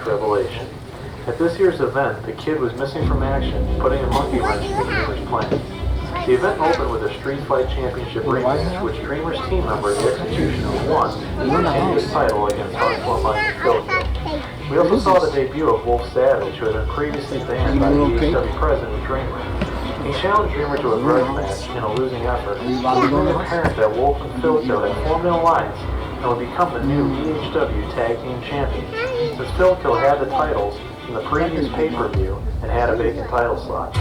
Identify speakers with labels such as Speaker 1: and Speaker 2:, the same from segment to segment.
Speaker 1: Bash revelation. At this year's event, the kid was missing from action, putting a monkey wrench in the Dreamers' plans. The event opened with a Street Fight Championship rematch, which Dreamers team member The Executioner won and retained his title against Hardcore Mike and Filkill. We also saw the debut of Wolf Savage, who had been previously banned by the EHW president of Dreamer. He challenged Dreamer to a grudge match in a losing effort. It became apparent that Wolf and Filkill had formed an alliance and would become the new EHW Tag Team Champions, since Filkill had the titles from the previous pay-per-view and had a vacant title slot.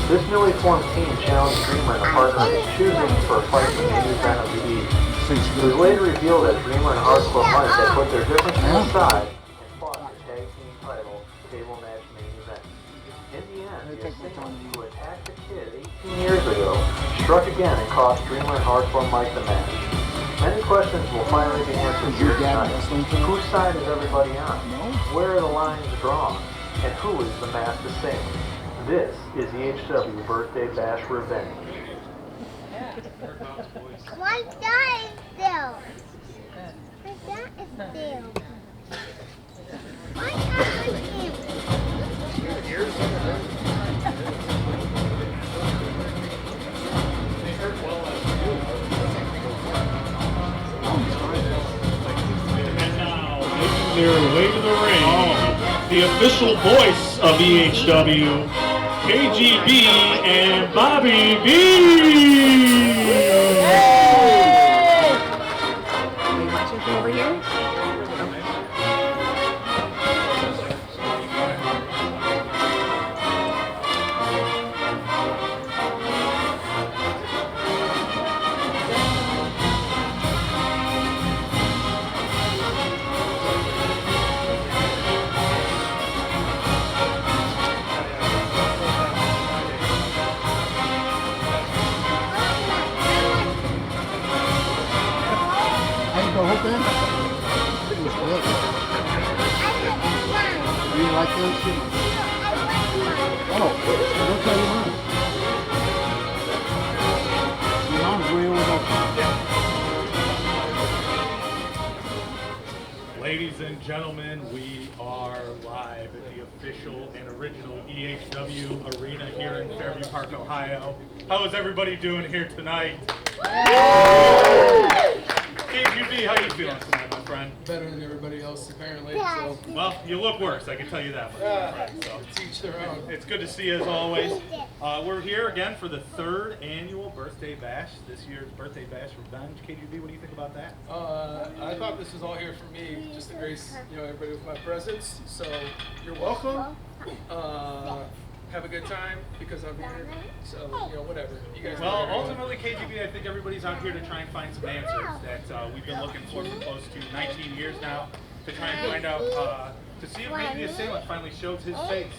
Speaker 1: This newly formed team challenged Dreamer in a partnership, choosing for a fight in the main event of the evening. It was later revealed that Dreamer and Hardcore Mike had put their differences aside and fought the Tag Team title table match main event. In the end, the Assailant, who attacked the kid 18 years ago, struck again and cost Dreamer and Hardcore Mike the match. Many questions will finally be answered here tonight. Whose side is everybody on? Where are the lines drawn? And who is the masked assailant? This is EHW Birthday Bash Revenge.
Speaker 2: My dad is still. My dad is still. My dad is still.
Speaker 3: And now, making their way to the ring, the official voice of EHW, K.G.B. and Bobby B.
Speaker 4: Are you watching from over here?
Speaker 5: The whole thing? It was good. You didn't like those shit? Oh, don't tell your mom. Your mom's real with us.
Speaker 3: Ladies and gentlemen, we are live at the official and original EHW Arena here in Fairview Park, Ohio. How is everybody doing here tonight? K.G.B, how you feeling tonight, my friend?
Speaker 6: Better than everybody else, apparently. So,
Speaker 3: Well, you look worse, I can tell you that much, my friend. So,
Speaker 6: teach their own.
Speaker 3: it's good to see you as always. We're here again for the third annual Birthday Bash. This year's Birthday Bash Revenge. K.G.B, what do you think about that?
Speaker 6: I thought this was all here for me, just to grace, everybody with my presence. So, you're welcome. Have a good time because I'm here. So, whatever. You guys.
Speaker 3: Well, ultimately, K.G.B, I think everybody's out here to try and find some answers that we've been looking for close to 19 years now, to try and find out, to see if maybe the Assailant finally shows his face.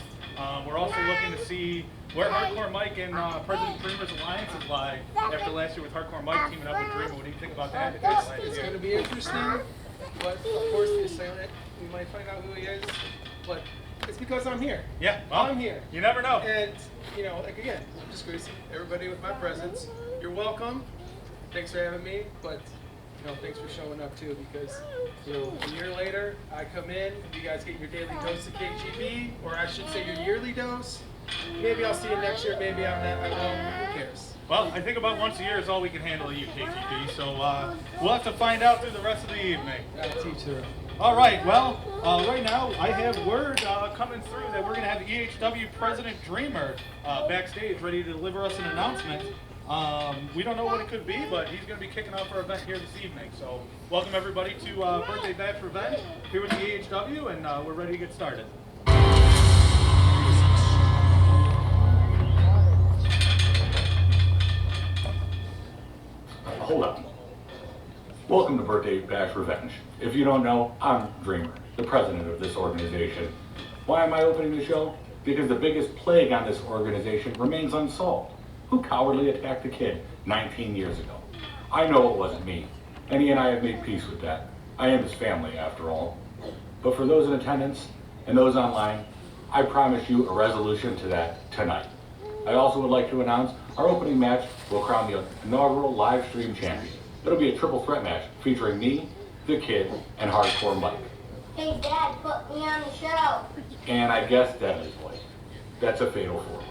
Speaker 3: We're also looking to see where Hardcore Mike and President Dreamer's alliances lie after last year with Hardcore Mike teaming up with Dreamer. What do you think about that?
Speaker 6: It's going to be interesting, but of course, the Assailant, we might find out who he is, but it's because I'm here.
Speaker 3: Yeah, well,
Speaker 6: I'm here.
Speaker 3: You never know.
Speaker 6: And, again, I'm just gracing everybody with my presence. You're welcome. Thanks for having me, but, thanks for showing up too, because, a year later, I come in, you guys get your daily dose of K.G.B, or I should say your yearly dose. Maybe I'll see you next year, maybe I won't. Who cares?
Speaker 3: Well, I think about once a year is all we can handle at K.G.B, so we'll have to find out through the rest of the evening.
Speaker 6: I'll teach her.
Speaker 3: All right, well, right now I have word coming through that we're going to have EHW President Dreamer backstage ready to deliver us an announcement. We don't know what it could be, but he's going to be kicking off our event here this evening. So welcome everybody to Birthday Bash Revenge here with the EHW, and we're ready to get started.
Speaker 7: Hold up. Welcome to Birthday Bash Revenge. If you don't know, I'm Dreamer, the president of this organization. Why am I opening the show? Because the biggest plague on this organization remains unsolved. Who cowardly attacked the kid 19 years ago? I know it wasn't me, and he and I have made peace with that. I am his family, after all. But for those in attendance and those online, I promise you a resolution to that tonight. I also would like to announce our opening match will crown the inaugural live stream champion. It'll be a triple threat match featuring me, the kid, and Hardcore Mike.
Speaker 2: Hey, Dad, put me on the show.
Speaker 7: And I guess Deadly Boy. That's a fatal four-way.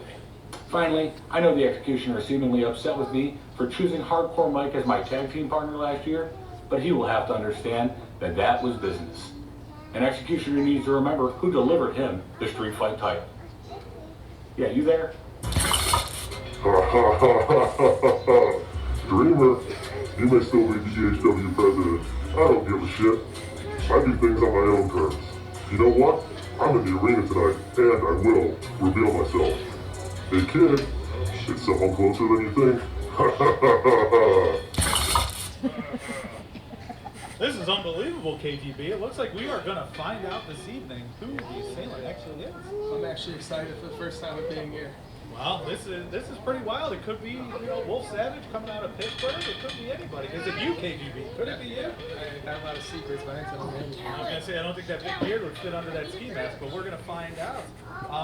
Speaker 7: Finally, I know the Executioner is seemingly upset with me for choosing Hardcore Mike as my tag team partner last year, but he will have to understand that that was business. An Executioner needs to remember who delivered him the Street Fight title. Yeah, you there?
Speaker 8: Dreamer, you may still be the EHW president. I don't give a shit. I do things on my own terms. You know what? I'm in the arena tonight, and I will reveal myself. Hey kid, it's someone closer than you think.
Speaker 3: This is unbelievable, K.G.B. It looks like we are going to find out this evening who the Assailant actually is.
Speaker 6: I'm actually excited for the first time of being here.
Speaker 3: Well, this is pretty wild. It could be, Wolf Savage coming out of Pittsburgh. It could be anybody. Is it you, K.G.B? Could it be you?
Speaker 6: I have a lot of secrets, but I ain't telling you.
Speaker 3: I was going to say, I don't think that big beard would fit under that ski mask, but we're going to find out.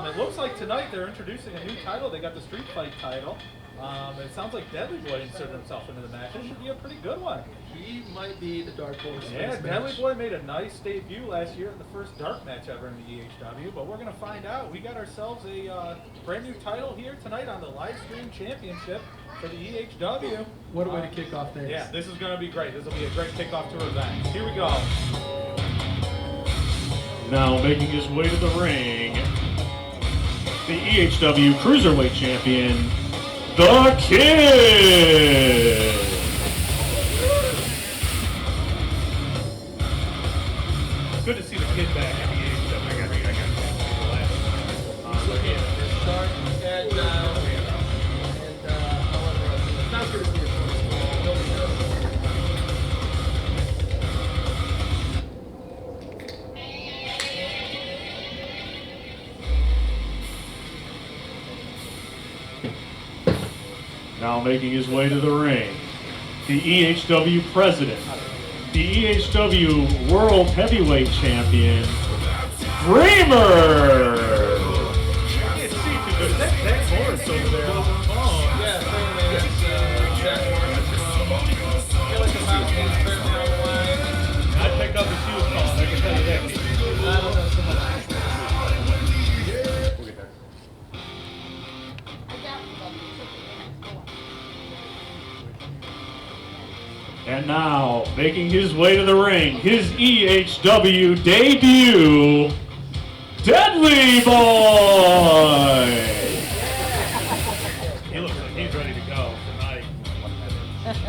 Speaker 3: It looks like tonight they're introducing a new title. They got the Street Fight title. It sounds like Deadly Boy inserted himself into the match. This should be a pretty good one.
Speaker 6: He might be the dark horse.
Speaker 3: Yeah, Deadly Boy made a nice debut last year in the first dark match ever in the EHW, but we're going to find out. We got ourselves a brand new title here tonight on the live stream championship for the EHW.
Speaker 6: What a way to kick off things.
Speaker 3: Yeah, this is going to be great. This will be a great kickoff to Revenge. Here we go.
Speaker 9: Now making his way to the ring, the EHW Cruiserweight Champion, The Kid!
Speaker 3: Good to see the Kid back in the EHW.
Speaker 6: Dark, agile, and however else. It's not good to see it.
Speaker 9: Now making his way to the ring, the EHW President, the EHW World Heavyweight Champion, Dreamer!
Speaker 3: That horse over there. Oh,
Speaker 6: Yeah, certainly. It's Jack Morris. I feel like the mouse is currently on the line.
Speaker 3: I'd pick up if she was calling. I can tell you that.
Speaker 6: I don't know so much.
Speaker 9: And now, making his way to the ring, his EHW debut, Deadly Boy!
Speaker 3: He looks like he's ready to go tonight.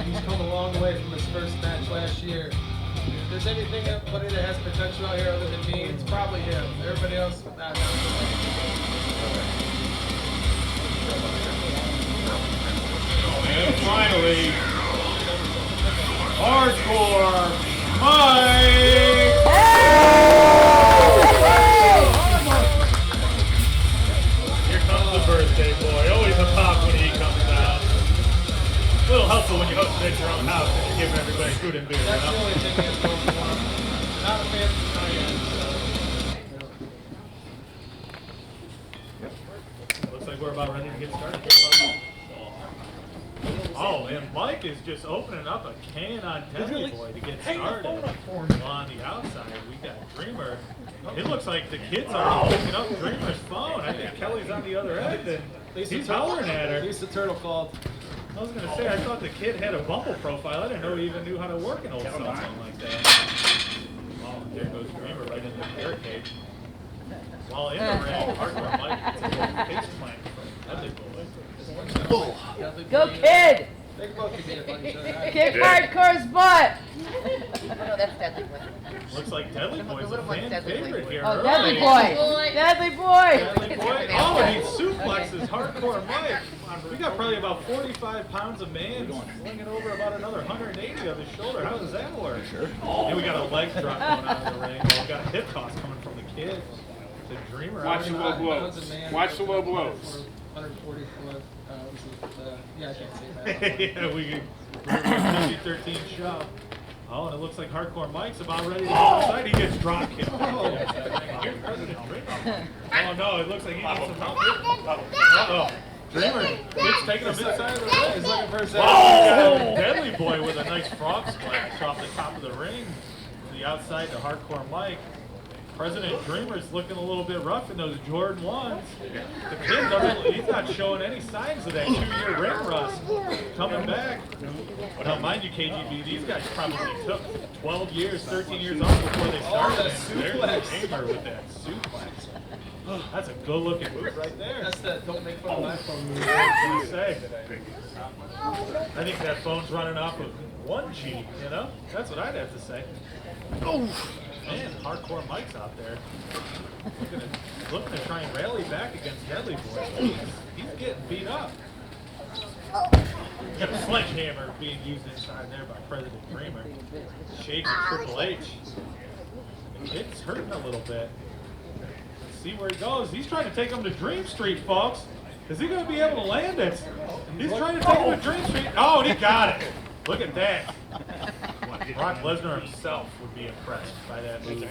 Speaker 6: He's come a long way from his first match last year. If there's anybody that has potential out here other than me, it's probably him. Everybody else, not him.
Speaker 9: And finally, Hardcore Mike!
Speaker 3: Here comes the birthday boy. Always a pop when he comes out. A little helpful when you host at your own house and you're giving everybody food and beer.
Speaker 6: That's the only thing that's going on. Not a fan from
Speaker 3: Looks like we're about ready to get started. Oh, and Mike is just opening up a can on Deadly Boy to get started. On the outside, we got Dreamer. It looks like the Kid's already picking up Dreamer's phone. I think Kelly's on the other end, and he's hollering at her.
Speaker 6: At least the turtle called.
Speaker 3: I was going to say, I thought the Kid had a Bumble profile. I didn't know he even knew how to work an old cell phone like that. Oh, there goes Dreamer right in the barricade. While in the ring, Hardcore Mike gets a little face plant from Deadly Boy.
Speaker 4: Go Kid!
Speaker 6: They both could be a bunch of
Speaker 4: Kick Hardcore's butt!
Speaker 10: No, that's Deadly Boy.
Speaker 3: Looks like Deadly Boy's a fan favorite here.
Speaker 4: Oh,
Speaker 3: early.
Speaker 4: Deadly Boy! Deadly Boy!
Speaker 3: Deadly Boy. Oh, and he suplexes Hardcore Mike. We got probably about 45 pounds of man slinging over about another 180 on his shoulder. How does that work? Sure. And we got a leg drop going on in the ring. We got a hip toss coming from the Kid. The Dreamer.
Speaker 5: Watch the low blows. Watch the low blows.
Speaker 6: 140 foot. Yeah, I can't say that.
Speaker 3: Yeah, we're PG-13 show. Oh, and it looks like Hardcore Mike's about ready to go outside. He gets drop kicked. Oh, no, it looks like he needs some help. Uh-oh. Dreamer gets taking him inside of the ring. He's looking for his Deadly Boy with a nice frog splash off the top of the ring. To the outside to Hardcore Mike. President Dreamer's looking a little bit rough in those Jordan 1s. The kid doesn't, he's not showing any signs of that 2-year ring rust coming back. But now, mind you, K.G.B, these guys probably took 12 years, 13 years off before they started. There's Dreamer with that suplex. That's a good looking move right there.
Speaker 6: That's the don't make fun of my phone move.
Speaker 3: What do you say? I think that phone's running off of 1G, you know? That's what I'd have to say. Oh, man, Hardcore Mike's out there. Looking to try and rally back against Deadly Boy. He's getting beat up. Got a sledgehammer being used inside there by President Dreamer. Shades of Triple H. The kid's hurting a little bit. Let's see where he goes. He's trying to take him to Dream Street, folks. Is he going to be able to land it? He's trying to take him to Dream Street. Oh, and he got it. Look at that. Brock Lesnar himself would be impressed by that move.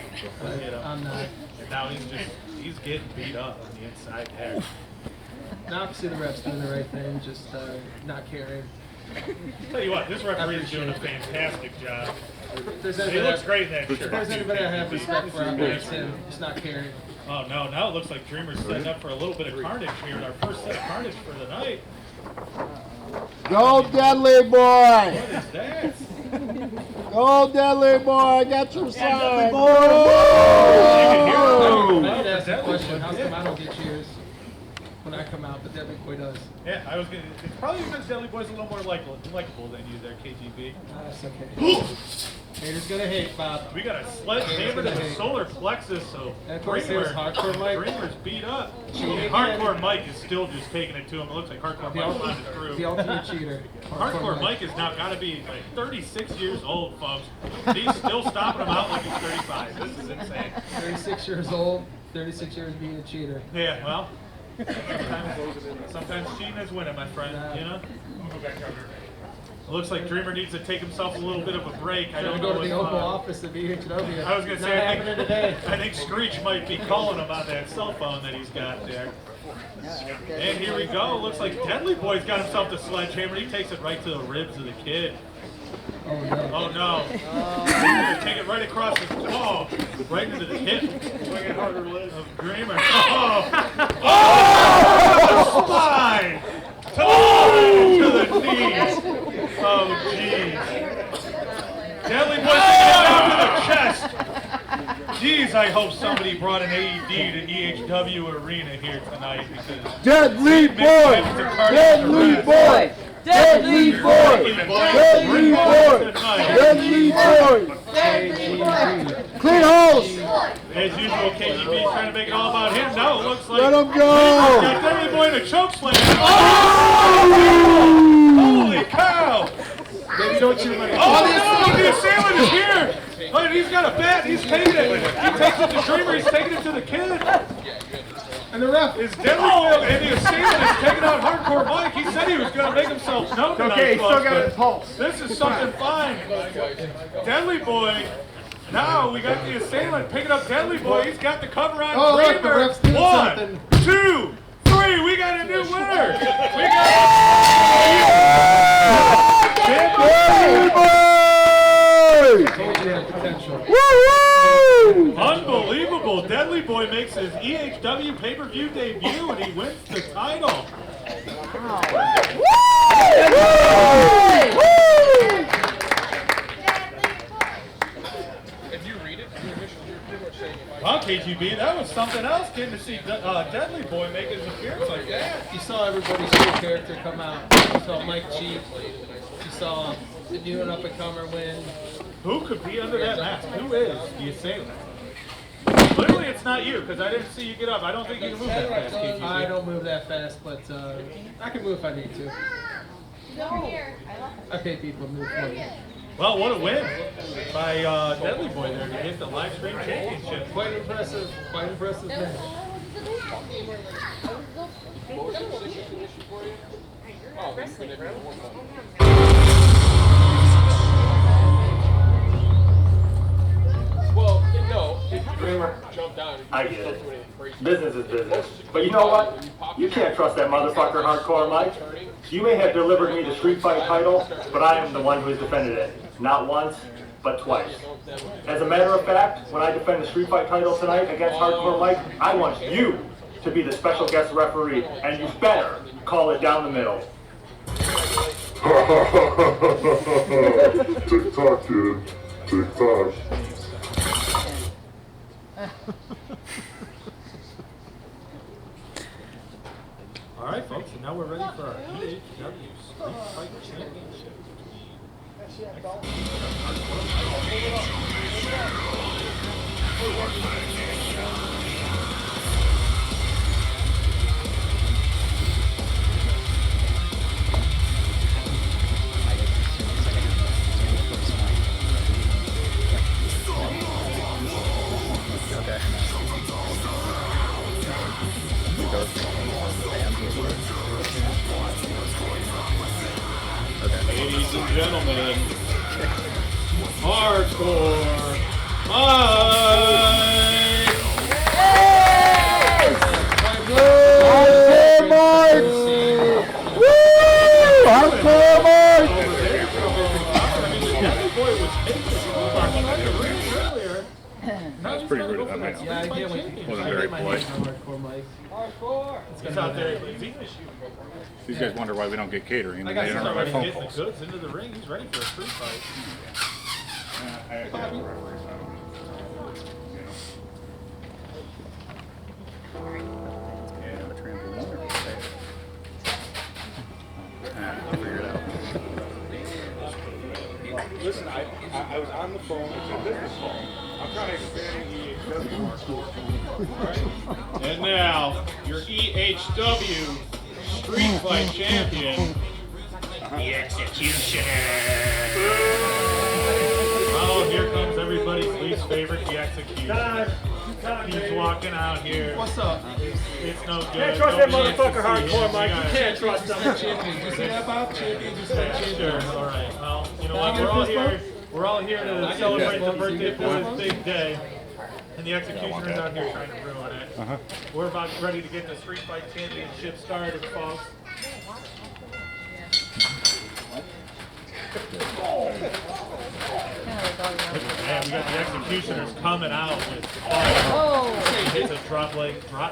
Speaker 6: I'm not.
Speaker 3: And now he's getting beat up on the inside there.
Speaker 6: Now I can see the refs doing the right thing, just not caring.
Speaker 3: Tell you what, this referee is doing a fantastic job.
Speaker 6: He
Speaker 3: looks great in that shirt.
Speaker 6: If there's anybody I have respect for, it's him. Just not caring.
Speaker 3: Oh no, now it looks like Dreamer's setting up for a little bit of carnage here. Our first set of carnage for the night.
Speaker 5: Go, Deadly Boy!
Speaker 3: What is that?
Speaker 5: Go, Deadly Boy! I got your sign! Deadly Boy!
Speaker 6: I did ask the question, how come I don't get cheers when I come out, but Deadly Boy does?
Speaker 3: Yeah, I was gonna. It's probably because Deadly Boy's a little more likable than you there, K.G.B.
Speaker 6: That's okay. Haters gonna hate, Bob.
Speaker 3: We got a sledgehammer to the solar plexus, so Dreamer's beat up. And Hardcore Mike is still just taking it to him. It looks like Hardcore Mike's not his through.
Speaker 6: The ultimate cheater.
Speaker 3: Hardcore Mike has now got to be like 36 years old, folks. He's still stomping him out like he's 35. This is insane.
Speaker 6: 36 years old, 36 years being a cheater.
Speaker 3: Yeah, well, sometimes cheating is winning, my friend, you know? It looks like Dreamer needs to take himself a little bit of a break. I don't know
Speaker 6: go to the Oval Office of EHW.
Speaker 3: I was going to say, I think Screech might be calling him on that cell phone that he's got there. And here we go. Looks like Deadly Boy's got himself the sledgehammer. He takes it right to the ribs of the kid.
Speaker 6: Oh no.
Speaker 3: Oh no. He's going to take it right across his claw, right into the hip of Dreamer. Oh! Spine! To the knees. Oh, jeez. Deadly Boy's taking it down to the chest. Jeez, I hope somebody brought an AED to EHW Arena here tonight because
Speaker 5: Deadly Boy! Deadly Boy! Deadly Boy! Deadly Boy! Deadly Boy! Clean house!
Speaker 3: As usual, K.G.B. trying to make it all about him. Now it looks like
Speaker 5: let him go!
Speaker 3: Got Deadly Boy in a choke slam. Holy cow!
Speaker 6: Maybe don't shoot him.
Speaker 3: Oh no! The assailant is here! Oh, he's got a bat. He's taking it. He takes it to Dreamer. He's taking it to the kid.
Speaker 6: And the ref
Speaker 3: is Deadly Boy, and the assailant is taking out Hardcore Mike. He said he was going to make himself known tonight.
Speaker 6: Okay, he's still got his pulse.
Speaker 3: This is something fine. Deadly Boy. Now we got the assailant picking up Deadly Boy. He's got the cover on Dreamer.
Speaker 6: Look, the ref's doing
Speaker 3: 1,
Speaker 6: something.
Speaker 3: 2, 3. We got a new winner. We got Deadly Boy.
Speaker 6: told you had potential.
Speaker 3: Woo-hoo! Unbelievable. Deadly Boy makes his EHW pay-per-view debut and he wins the title.
Speaker 6: If you read it, you're pretty much saying it.
Speaker 3: Well, K.G.B, that was something else getting to see Deadly Boy make his appearance like that.
Speaker 6: You saw everybody's new character come out. You saw Mike Cheap. You saw the new and up-and-comer win.
Speaker 3: Who could be under that mask? Who is the assailant? Clearly it's not you, because I didn't see you get up. I don't think you can move that fast, K.G.B.
Speaker 6: I don't move that fast, but I can move if I need to. I pay people to move for me.
Speaker 3: Well, what a win by Deadly Boy there to get the live stream championship.
Speaker 6: Quite impressive match.
Speaker 11: Well, no,
Speaker 7: Dreamer,
Speaker 11: jump down.
Speaker 7: I get it. Business is business. But you know what? You can't trust that motherfucker Hardcore Mike. You may have delivered me the Street Fight title, but I am the one who has defended it. Not once,
Speaker 12: but twice. As a matter of fact, when I defend the street fight title tonight against Hardcore Mike, I want you to be the special guest referee, and you better call it down the middle.
Speaker 8: Tick tock, kid. Tick tock.
Speaker 3: All right, folks, and now we're ready for our EHW Street Fight Championship. Ladies and gentlemen, Hardcore Mike!
Speaker 5: Hardcore Mike! Woo! Hardcore Mike!
Speaker 3: That's pretty rude of them, I know.
Speaker 6: Yeah, I can't wait.
Speaker 3: Wasn't very polite.
Speaker 6: Hardcore Mike.
Speaker 3: He's out there.
Speaker 9: These guys wonder why we don't get catering, and
Speaker 3: I
Speaker 9: they
Speaker 3: got
Speaker 9: don't have
Speaker 3: somebody
Speaker 9: my phone
Speaker 3: getting the
Speaker 9: calls.
Speaker 3: goods into the ring. He's ready for a street fight.
Speaker 9: I actually have a referee, so I don't, Yeah, I'm a trampoline owner. I'll figure it out.
Speaker 11: Listen, I was on the phone. It's a business phone. I'm trying to expand the EHW market.
Speaker 3: And now, your EHW Street Fight Champion, the Executioner. Oh, here comes everybody's least favorite, the Executioner. He's walking out here.
Speaker 6: What's up?
Speaker 3: It's no good.
Speaker 12: Can't trust that
Speaker 3: Nobody
Speaker 12: motherfucker
Speaker 3: gets to see
Speaker 12: Hardcore
Speaker 3: him.
Speaker 12: Mike. You
Speaker 3: Yeah.
Speaker 12: can't trust him.
Speaker 6: Champions. You see that, Bob? Champions. You see that?
Speaker 3: Yeah, sure.
Speaker 6: Champions.
Speaker 3: All right. Well, you know what? We're all here to celebrate the birthday for this big day. And the Executioner's out here trying to ruin it. We're about ready to get the Street Fight Championship started, folks. Man, we got the Executioners coming out with he hits a drop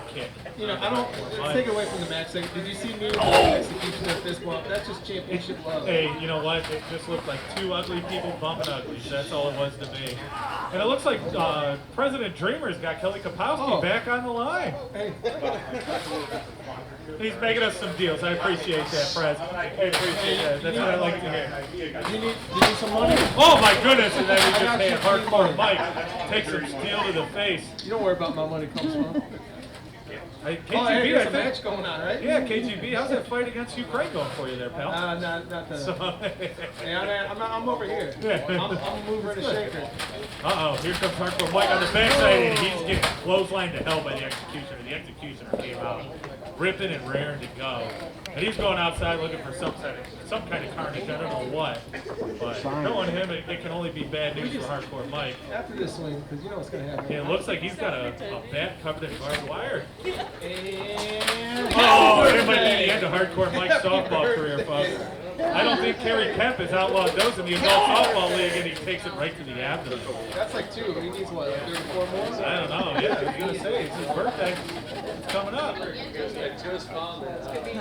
Speaker 3: kick.
Speaker 6: You know, I don't take it away from the match. Like, did you see me with the Executioner fist bump? That's just championship love.
Speaker 3: Hey, you know what? It just looked like two ugly people bumping uglies. That's all it was to me. And it looks like President Dreamer's got Kelly Kapowski back on the line.
Speaker 6: Hey.
Speaker 3: He's making us some deals. I appreciate that, Prez. I appreciate that. That's what I like to hear.
Speaker 6: You need some money?
Speaker 3: Oh my goodness! And then he just made Hardcore Mike take some steel to the face.
Speaker 6: You don't worry about my money comes from.
Speaker 3: Hey, K.G.B,
Speaker 6: oh, hey, there's
Speaker 3: I
Speaker 6: a
Speaker 3: think.
Speaker 6: match going on, right?
Speaker 3: Yeah, K.G.B, how's that fight against Ukraine going for you there, pal?
Speaker 6: Not the.
Speaker 3: So,
Speaker 6: yeah, I'm over here. I'm a mover and a shaker.
Speaker 3: Uh-oh, here comes Hardcore Mike on the backside, and he's getting clotheslined to hell by the Executioner. The Executioner came out ripping and raring to go. And he's going outside looking for some kind of carnage. I don't know what. But knowing him, it can only be bad news for Hardcore Mike.
Speaker 6: After this swing, because you know what's going to happen.
Speaker 3: Yeah, it looks like he's got a bat covered in barbed wire.
Speaker 6: And
Speaker 3: oh, it might be the end of Hardcore Mike's softball career, folks. I don't think Kerry Kemp has outlawed those in the adult softball league, and he takes it right to the abdomen.
Speaker 6: That's like 2. He needs what, like 34 more?
Speaker 3: I don't know. Yeah, I was gonna say it's his birthday coming up.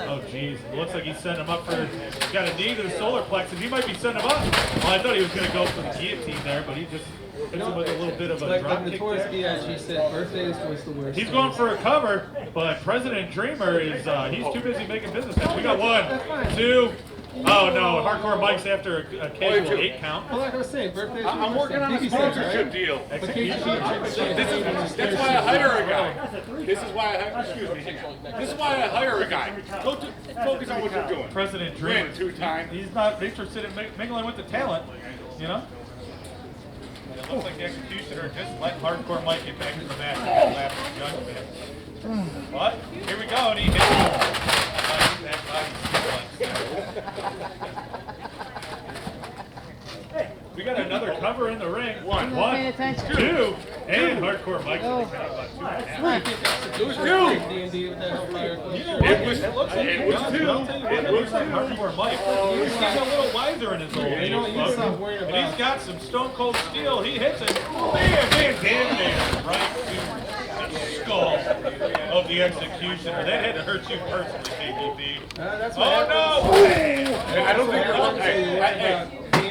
Speaker 3: Oh, geez. It looks like he's setting him up for. He's got a knee to the solar plexus. He might be setting him up. Well, I thought he was gonna go for the guillotine there, but he just hits him with a little bit of a drop kick there.
Speaker 6: EHG said birthday is always the worst.
Speaker 3: He's going for a cover, but President Dreamer is he's too busy making business. We got 1, 2. Oh no, Hardcore Mike's after a casual 8 count.
Speaker 6: Well, like I was saying, birthday.
Speaker 11: I'm working on a sponsorship deal. That's why I hire a guy. This is why I hire a guy. Go to, focus on what you're doing.
Speaker 3: President Dreamer.
Speaker 11: Win 2 times.
Speaker 3: He's not interested in mingling with the talent, you know? And it looks like the Executioner just let Hardcore Mike get back to the match. But here we go, and he hits that we got another cover in the ring. 1, 2. And Hardcore Mike's
Speaker 4: Oh.
Speaker 3: about 2.5.
Speaker 6: It was two. D&D with that Hellfire Club.
Speaker 3: It was two. It was two. Hardcore Mike. He's getting a little wiser in his old age.
Speaker 6: You stop worrying
Speaker 3: And
Speaker 6: about
Speaker 3: he's got some Stone Cold Steel. He hits it. Damn, right to the skull of the Executioner. That had to hurt you personally, K.G.B.
Speaker 6: That's
Speaker 3: Oh
Speaker 6: what
Speaker 3: no!
Speaker 11: I don't think you're allowed.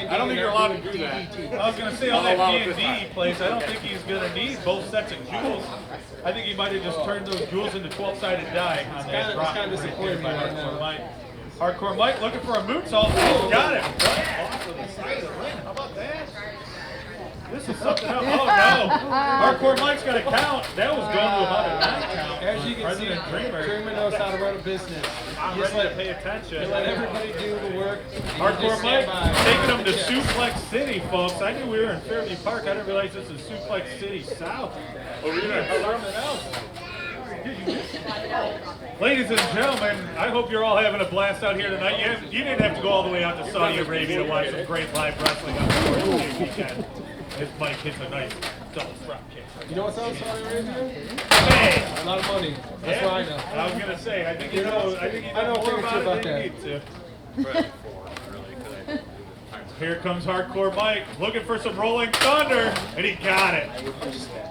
Speaker 11: I don't think you're allowed to do that.
Speaker 3: I was going to say, on that D&D place, I don't think he's going to need both sets of jewels. I think he might have just turned those jewels into 12-sided die on that drop.
Speaker 6: It's kind of disappointing
Speaker 3: by
Speaker 6: right
Speaker 3: Hardcore
Speaker 6: now.
Speaker 3: Mike. Hardcore Mike looking for a moonsault. He's got it. Right off to the side of the ring. How about that? This is something else. Oh no! Hardcore Mike's got a count. That was going to about a 9 count.
Speaker 6: As you can see, Dreamer knows how to run a business.
Speaker 3: I'm ready to pay attention.
Speaker 6: Let everybody do the work.
Speaker 3: Hardcore Mike taking them to Suplex City, folks. I knew we were in Fairview Park. I didn't realize this is Suplex City South. Oh, we're going to something else. Ladies and gentlemen, I hope you're all having a blast out here tonight. You didn't have to go all the way out to Saudi Arabia to watch some great live wrestling on the weekend. This Mike hits a nice double drop kick.
Speaker 6: You know what's else Saudi Arabia?
Speaker 3: Hey!
Speaker 6: A lot of money. That's what I know.
Speaker 3: I was gonna say, I think you know. I think you know more about it than you need to. Here comes Hardcore Mike, looking for some rolling thunder, and he got it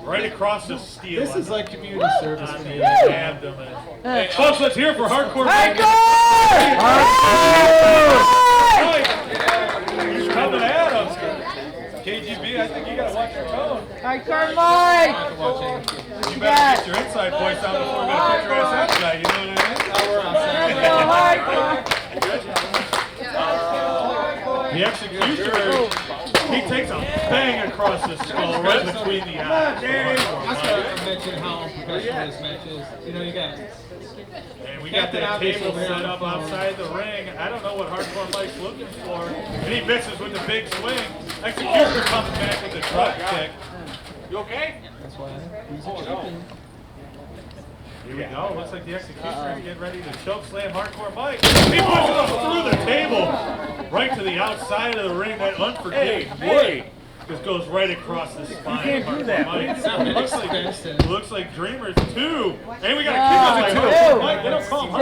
Speaker 3: right across the steel.
Speaker 6: This is like community service for me.
Speaker 3: Abdomen. Hey, folks, let's hear for Hardcore Mike. He's coming at him. K.G.B, I think you gotta watch your tone.
Speaker 4: Hardcore Mike!
Speaker 3: You better get your inside voice out before we gotta put your ass out, guy. You know what I mean? The Executioner, he takes a bang across the skull right between the eyes.
Speaker 6: I started to mention how unprofessional this match is. You know, you got.
Speaker 3: And we got that table set up outside the ring. I don't know what Hardcore Mike's looking for. And he misses with the big swing. Executioner comes back with the drop kick.
Speaker 11: You okay?
Speaker 6: That's why he's a champion.
Speaker 3: Here we go. Looks like the Executioner is getting ready to choke slam Hardcore Mike. He pushes him through the table, right to the outside of the ring. That unforgiving just goes right across the spine. You can't do that. Looks like Dreamer's 2. And we got a kick on the Mike, they don't call him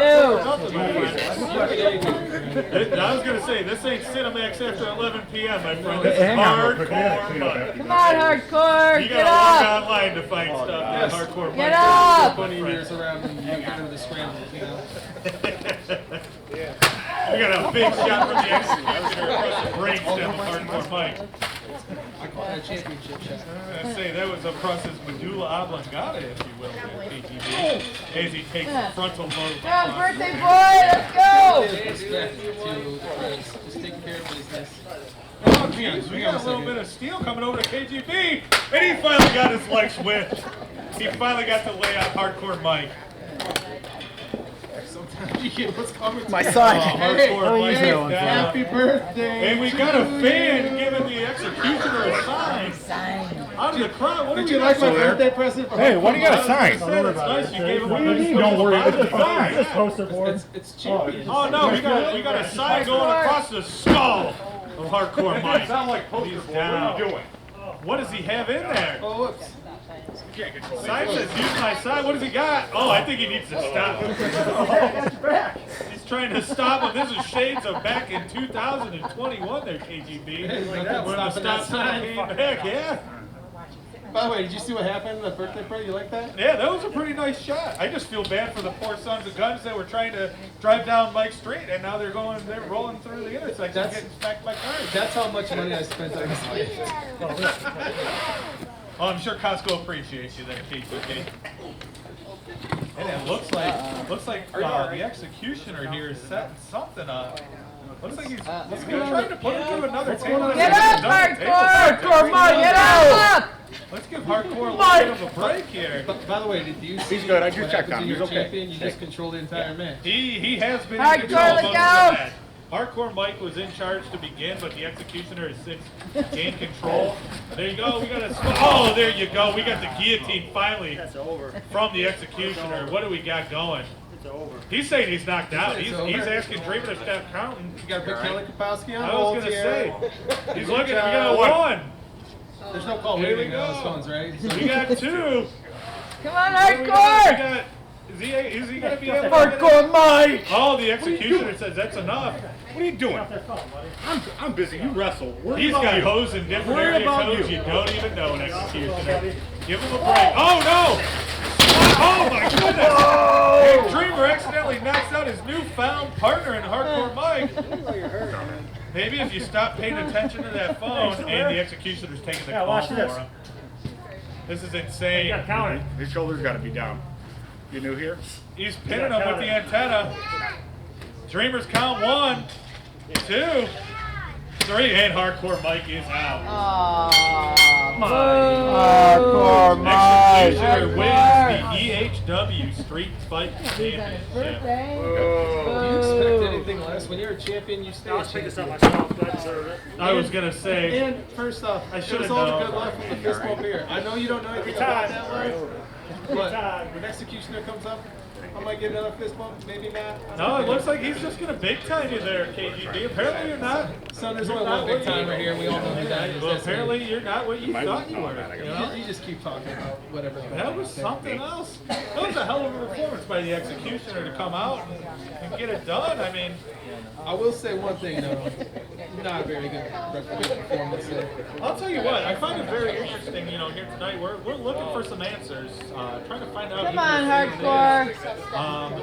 Speaker 3: I was going to say, this ain't Cinemax after 11 p.m., my friend. This is Hardcore Mike.
Speaker 4: Come on, Hardcore!
Speaker 3: You
Speaker 4: Get
Speaker 3: got to log
Speaker 4: up!
Speaker 3: online to find stuff that Hardcore Mike.
Speaker 4: Get up!
Speaker 6: 20 years around and you get rid of the scrambles, you know.
Speaker 3: We got a big shot from the Executioner across the brainstem of Hardcore Mike.
Speaker 6: I call that a championship shot.
Speaker 3: I say that was across his medulla oblongata, if you will, K.G.B. As he takes the frontal lobe.
Speaker 4: Come on, birthday boy, let's go!
Speaker 6: Respect to Chris. Just taking care of business.
Speaker 3: Oh, geez, we got a little bit of steel coming over to K.G.B. And he finally got his legs whipped. He finally got to lay out Hardcore Mike.
Speaker 6: Sometimes you get what's coming to
Speaker 5: My
Speaker 6: you.
Speaker 5: son.
Speaker 3: Hardcore Mike is down.
Speaker 6: Happy birthday.
Speaker 3: And we got a fan giving the Executioner a sign. Out of the crowd. What do
Speaker 6: Did
Speaker 3: we
Speaker 6: you like my
Speaker 3: got, sir?
Speaker 6: birthday present?
Speaker 11: Hey, what do you got to sign?
Speaker 3: It's nice you gave him a
Speaker 11: Don't worry, it's a sign.
Speaker 6: It's champion.
Speaker 3: Oh no, we got a sign going across the skull of Hardcore Mike.
Speaker 11: Sound like poster
Speaker 3: He's
Speaker 11: board. What are
Speaker 3: down.
Speaker 11: you doing?
Speaker 3: What does he have in there?
Speaker 6: Oh, whoops.
Speaker 3: Sign says use my sign. What does he got? Oh, I think he needs to stop. He's trying to stop him. This is shades of back in 2021 there, K.G.B. When the stop sign came back, yeah.
Speaker 6: By the way, did you see what happened in the birthday party? You like that?
Speaker 3: Yeah, that was a pretty nice shot. I just feel bad for the poor sons of guns that were trying to drive down Mike Street, and now they're rolling through the intersection, getting smacked by cars.
Speaker 6: That's how much money I spent on this gift.
Speaker 3: Oh, I'm sure Costco appreciates you there, K.G.B. And it looks like the Executioner here is setting something up. Looks like he's trying to put him through another table.
Speaker 4: Get up, Hardcore Mike, get up!
Speaker 3: Let's give Hardcore a little bit of a break here.
Speaker 6: By the way, did you see
Speaker 11: He's good. I just
Speaker 6: what
Speaker 11: checked
Speaker 6: happens
Speaker 11: on him.
Speaker 6: when
Speaker 11: He's
Speaker 6: you're
Speaker 11: okay.
Speaker 6: champion? You just control the entire match.
Speaker 3: He has been in
Speaker 4: Hardcore,
Speaker 3: control most
Speaker 4: let's
Speaker 3: of
Speaker 4: go.
Speaker 3: that. Hardcore Mike was in charge to begin, but the Executioner has since gained control. There you go. We got a. Oh, there you go. We got the guillotine finally from the Executioner. What do we got going? He's saying he's knocked out. He's asking Dreamer to stop counting.
Speaker 6: You got to put Kelly Kapowski on
Speaker 3: I was
Speaker 6: hold
Speaker 3: going to
Speaker 6: here.
Speaker 3: say. He's looking. We got a 1.
Speaker 6: There's no call
Speaker 3: Here we
Speaker 6: waiting on
Speaker 3: go.
Speaker 6: those phones, right? So
Speaker 3: We got two.
Speaker 4: Come on,
Speaker 3: Here we go. We
Speaker 4: hardcore!
Speaker 3: got- Is he going to be able to
Speaker 4: Hardcore Mike!
Speaker 3: Oh, the executioner says that's enough.
Speaker 11: What are you doing? I'm busy. You wrestle. Worry
Speaker 3: He's
Speaker 11: about
Speaker 3: got
Speaker 11: you.
Speaker 3: hose in different
Speaker 11: Worry
Speaker 3: area
Speaker 11: about
Speaker 3: codes
Speaker 11: you.
Speaker 3: you don't even know an executioner. Give him a break. Oh, no! Oh, my goodness! Hey, Dreamer accidentally knocks out his newfound partner in Hardcore Mike. Maybe if you stop paying attention to that phone and the executioner's taking the call for him. This is insane.
Speaker 11: His shoulder's got to be down. You new here?
Speaker 3: He's pinning him with the antenna. Dreamer's count 1, 2, 3, and Hardcore Mike is out.
Speaker 4: Hardcore Mike!
Speaker 3: Executioner wins the EHW Street Fight Championship.
Speaker 6: do you expect anything less? When you're a champion, you stay a champion.
Speaker 3: I was going to say,
Speaker 6: And first off,
Speaker 3: I
Speaker 6: it
Speaker 3: should
Speaker 6: was
Speaker 3: have
Speaker 6: all the
Speaker 3: known.
Speaker 6: good luck from the fist bump here. I know you don't know anything about that one, but when Executioner comes up, I might get another fist bump, maybe not.
Speaker 3: No, it looks like he's just going to big time you there, K.G.B. Apparently you're not.
Speaker 6: Son, there's only one big time right here. We all know who that is.
Speaker 3: Well,
Speaker 6: That's
Speaker 3: apparently
Speaker 6: me.
Speaker 3: you're not what you thought you were. You know?
Speaker 6: You just keep talking about whatever.
Speaker 3: That was something else. That was a hell of a performance by the executioner to come out and get it done. I mean,
Speaker 6: I will say one thing though, not a very good referee performance there.
Speaker 3: I'll tell you what, I find it very interesting, you know, here tonight. We're looking for some answers, trying to find out.
Speaker 4: Come
Speaker 3: who
Speaker 4: on,
Speaker 3: this
Speaker 4: Hardcore.
Speaker 3: is.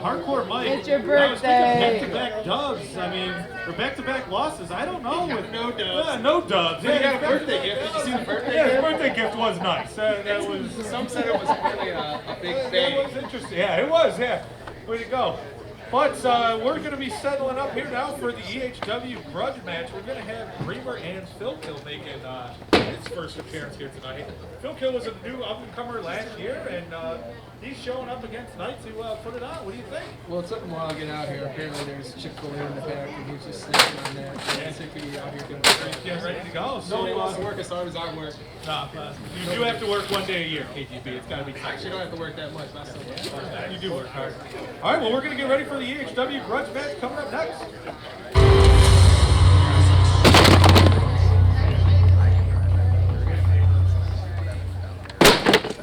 Speaker 3: Hardcore Mike.
Speaker 4: It's your
Speaker 3: I was thinking
Speaker 4: birthday.
Speaker 3: back-to-back dubs. I mean, or back-to-back losses. I don't know. With
Speaker 6: no dubs.
Speaker 3: Yeah, no dubs.
Speaker 6: But you got a birthday gift. Did you see the birthday
Speaker 3: Yeah,
Speaker 6: gift?
Speaker 3: his birthday gift was nice. That was.
Speaker 6: Some said it was really a big
Speaker 3: That
Speaker 6: bang.
Speaker 3: was interesting. Yeah, it was. Yeah, way to go. But we're going to be settling up here now for the EHW Grudge match. We're going to have Dreamer and Filkill making his first appearance here tonight. Filkill was a new up-and-comer last year, and he's showing up again tonight to put it on. What do you think?
Speaker 6: Well, it took him a while to get out here. Apparently, there's Chick-fil-A in the back, and he's just snacking on that. Yeah, sick to be out here doing
Speaker 3: He's getting ready to go. So
Speaker 6: nobody wants to work as hard as I work.
Speaker 3: you do have to work one day a year, K.G.B. It's got to be
Speaker 6: I actually don't have to work that much. But I still work.
Speaker 3: You do work hard. All right, well, we're going to get ready for the EHW Grudge match coming up next.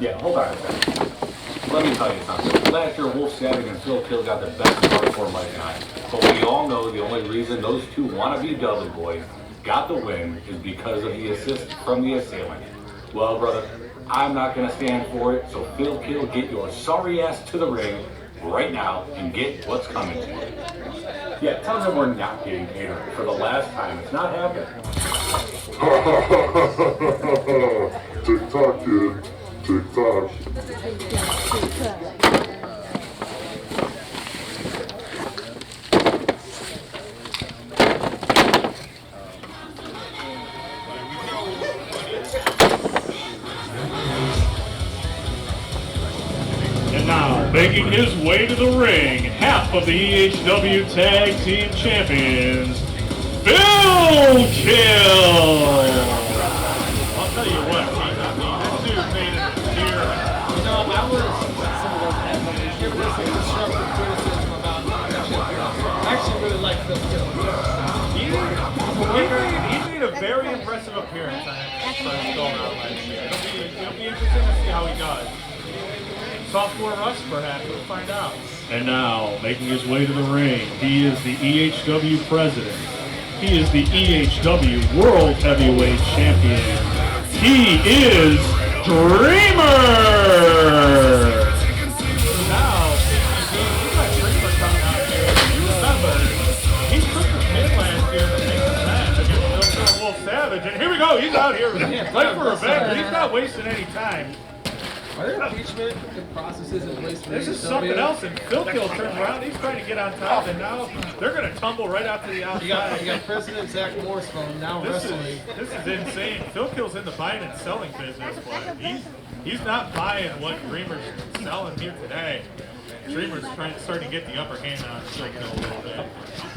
Speaker 7: Yeah, hold on a second. Let me tell you something. Last year, Wolf Savage and Filkill got the best hardcore Mike and I. But we all know the only reason those two wannabe Dudley boys got the win is because of the assist from the Assailant. Well, brother, I'm not going to stand for it, so Filkill, get your sorry ass to the ring right now and get what's coming to you. Yeah, tell them we're not getting catered for the last time. It's not happening.
Speaker 8: Tick tock, kid. Tick tock.
Speaker 9: And now, making his way to the ring, half of the EHW Tag Team Champions, Filkill!
Speaker 3: I'll tell you what, this dude made it here.
Speaker 6: You know, I was giving this a constructive criticism about I actually really like Phil Kill.
Speaker 3: He made a very impressive appearance on his first go-around last year. It'll be interesting to see how he does. Sophomore rush, perhaps. We'll find out.
Speaker 9: And now, making his way to the ring, he is the EHW President. He is the EHW World Heavyweight Champion. He is Dreamer!
Speaker 3: Now, we got Dreamer coming out here. You remember, he took the pin last year to make the match against Filkill Wolf Savage. And here we go. He's out here fighting for revenge. He's not wasting any time.
Speaker 6: Are there impeachment processes in place for
Speaker 3: This is
Speaker 6: EHW?
Speaker 3: something else, and Filkill turns around. He's trying to get on top, and now they're going to tumble right out to the outside.
Speaker 6: You got President Zach Morris phone now
Speaker 3: This
Speaker 6: wrestling.
Speaker 3: is insane. Filkill's in the buying and selling business, but he's not buying what Dreamer's selling here today. Dreamer's starting to get the upper hand on Filkill a little bit.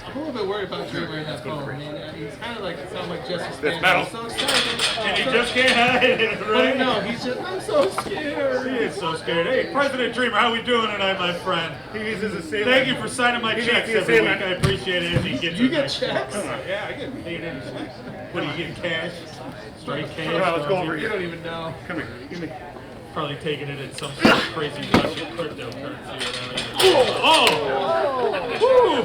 Speaker 6: I'm a little bit worried about Dreamer in that phone. I mean, he's kind of like, it sounds like Jesse
Speaker 11: This
Speaker 6: Spaniel.
Speaker 11: metal.
Speaker 6: So excited.
Speaker 3: And he just can't hide it, right?
Speaker 6: No, he's just, I'm so scared.
Speaker 3: He is so scared. Hey, President Dreamer, how we doing tonight, my friend?
Speaker 11: He uses a sailor.
Speaker 3: Thank you for signing my checks every week. I appreciate it. As he gets
Speaker 6: You
Speaker 3: it.
Speaker 6: get checks?
Speaker 3: Yeah, I get paid in checks. What do you get, cash? straight K.
Speaker 11: Let's go over
Speaker 6: You
Speaker 11: here.
Speaker 6: don't even know.
Speaker 11: Come here. Give me.
Speaker 3: Probably taking it in some sort of crazy Russian cryptocurrency. Oh! Woo!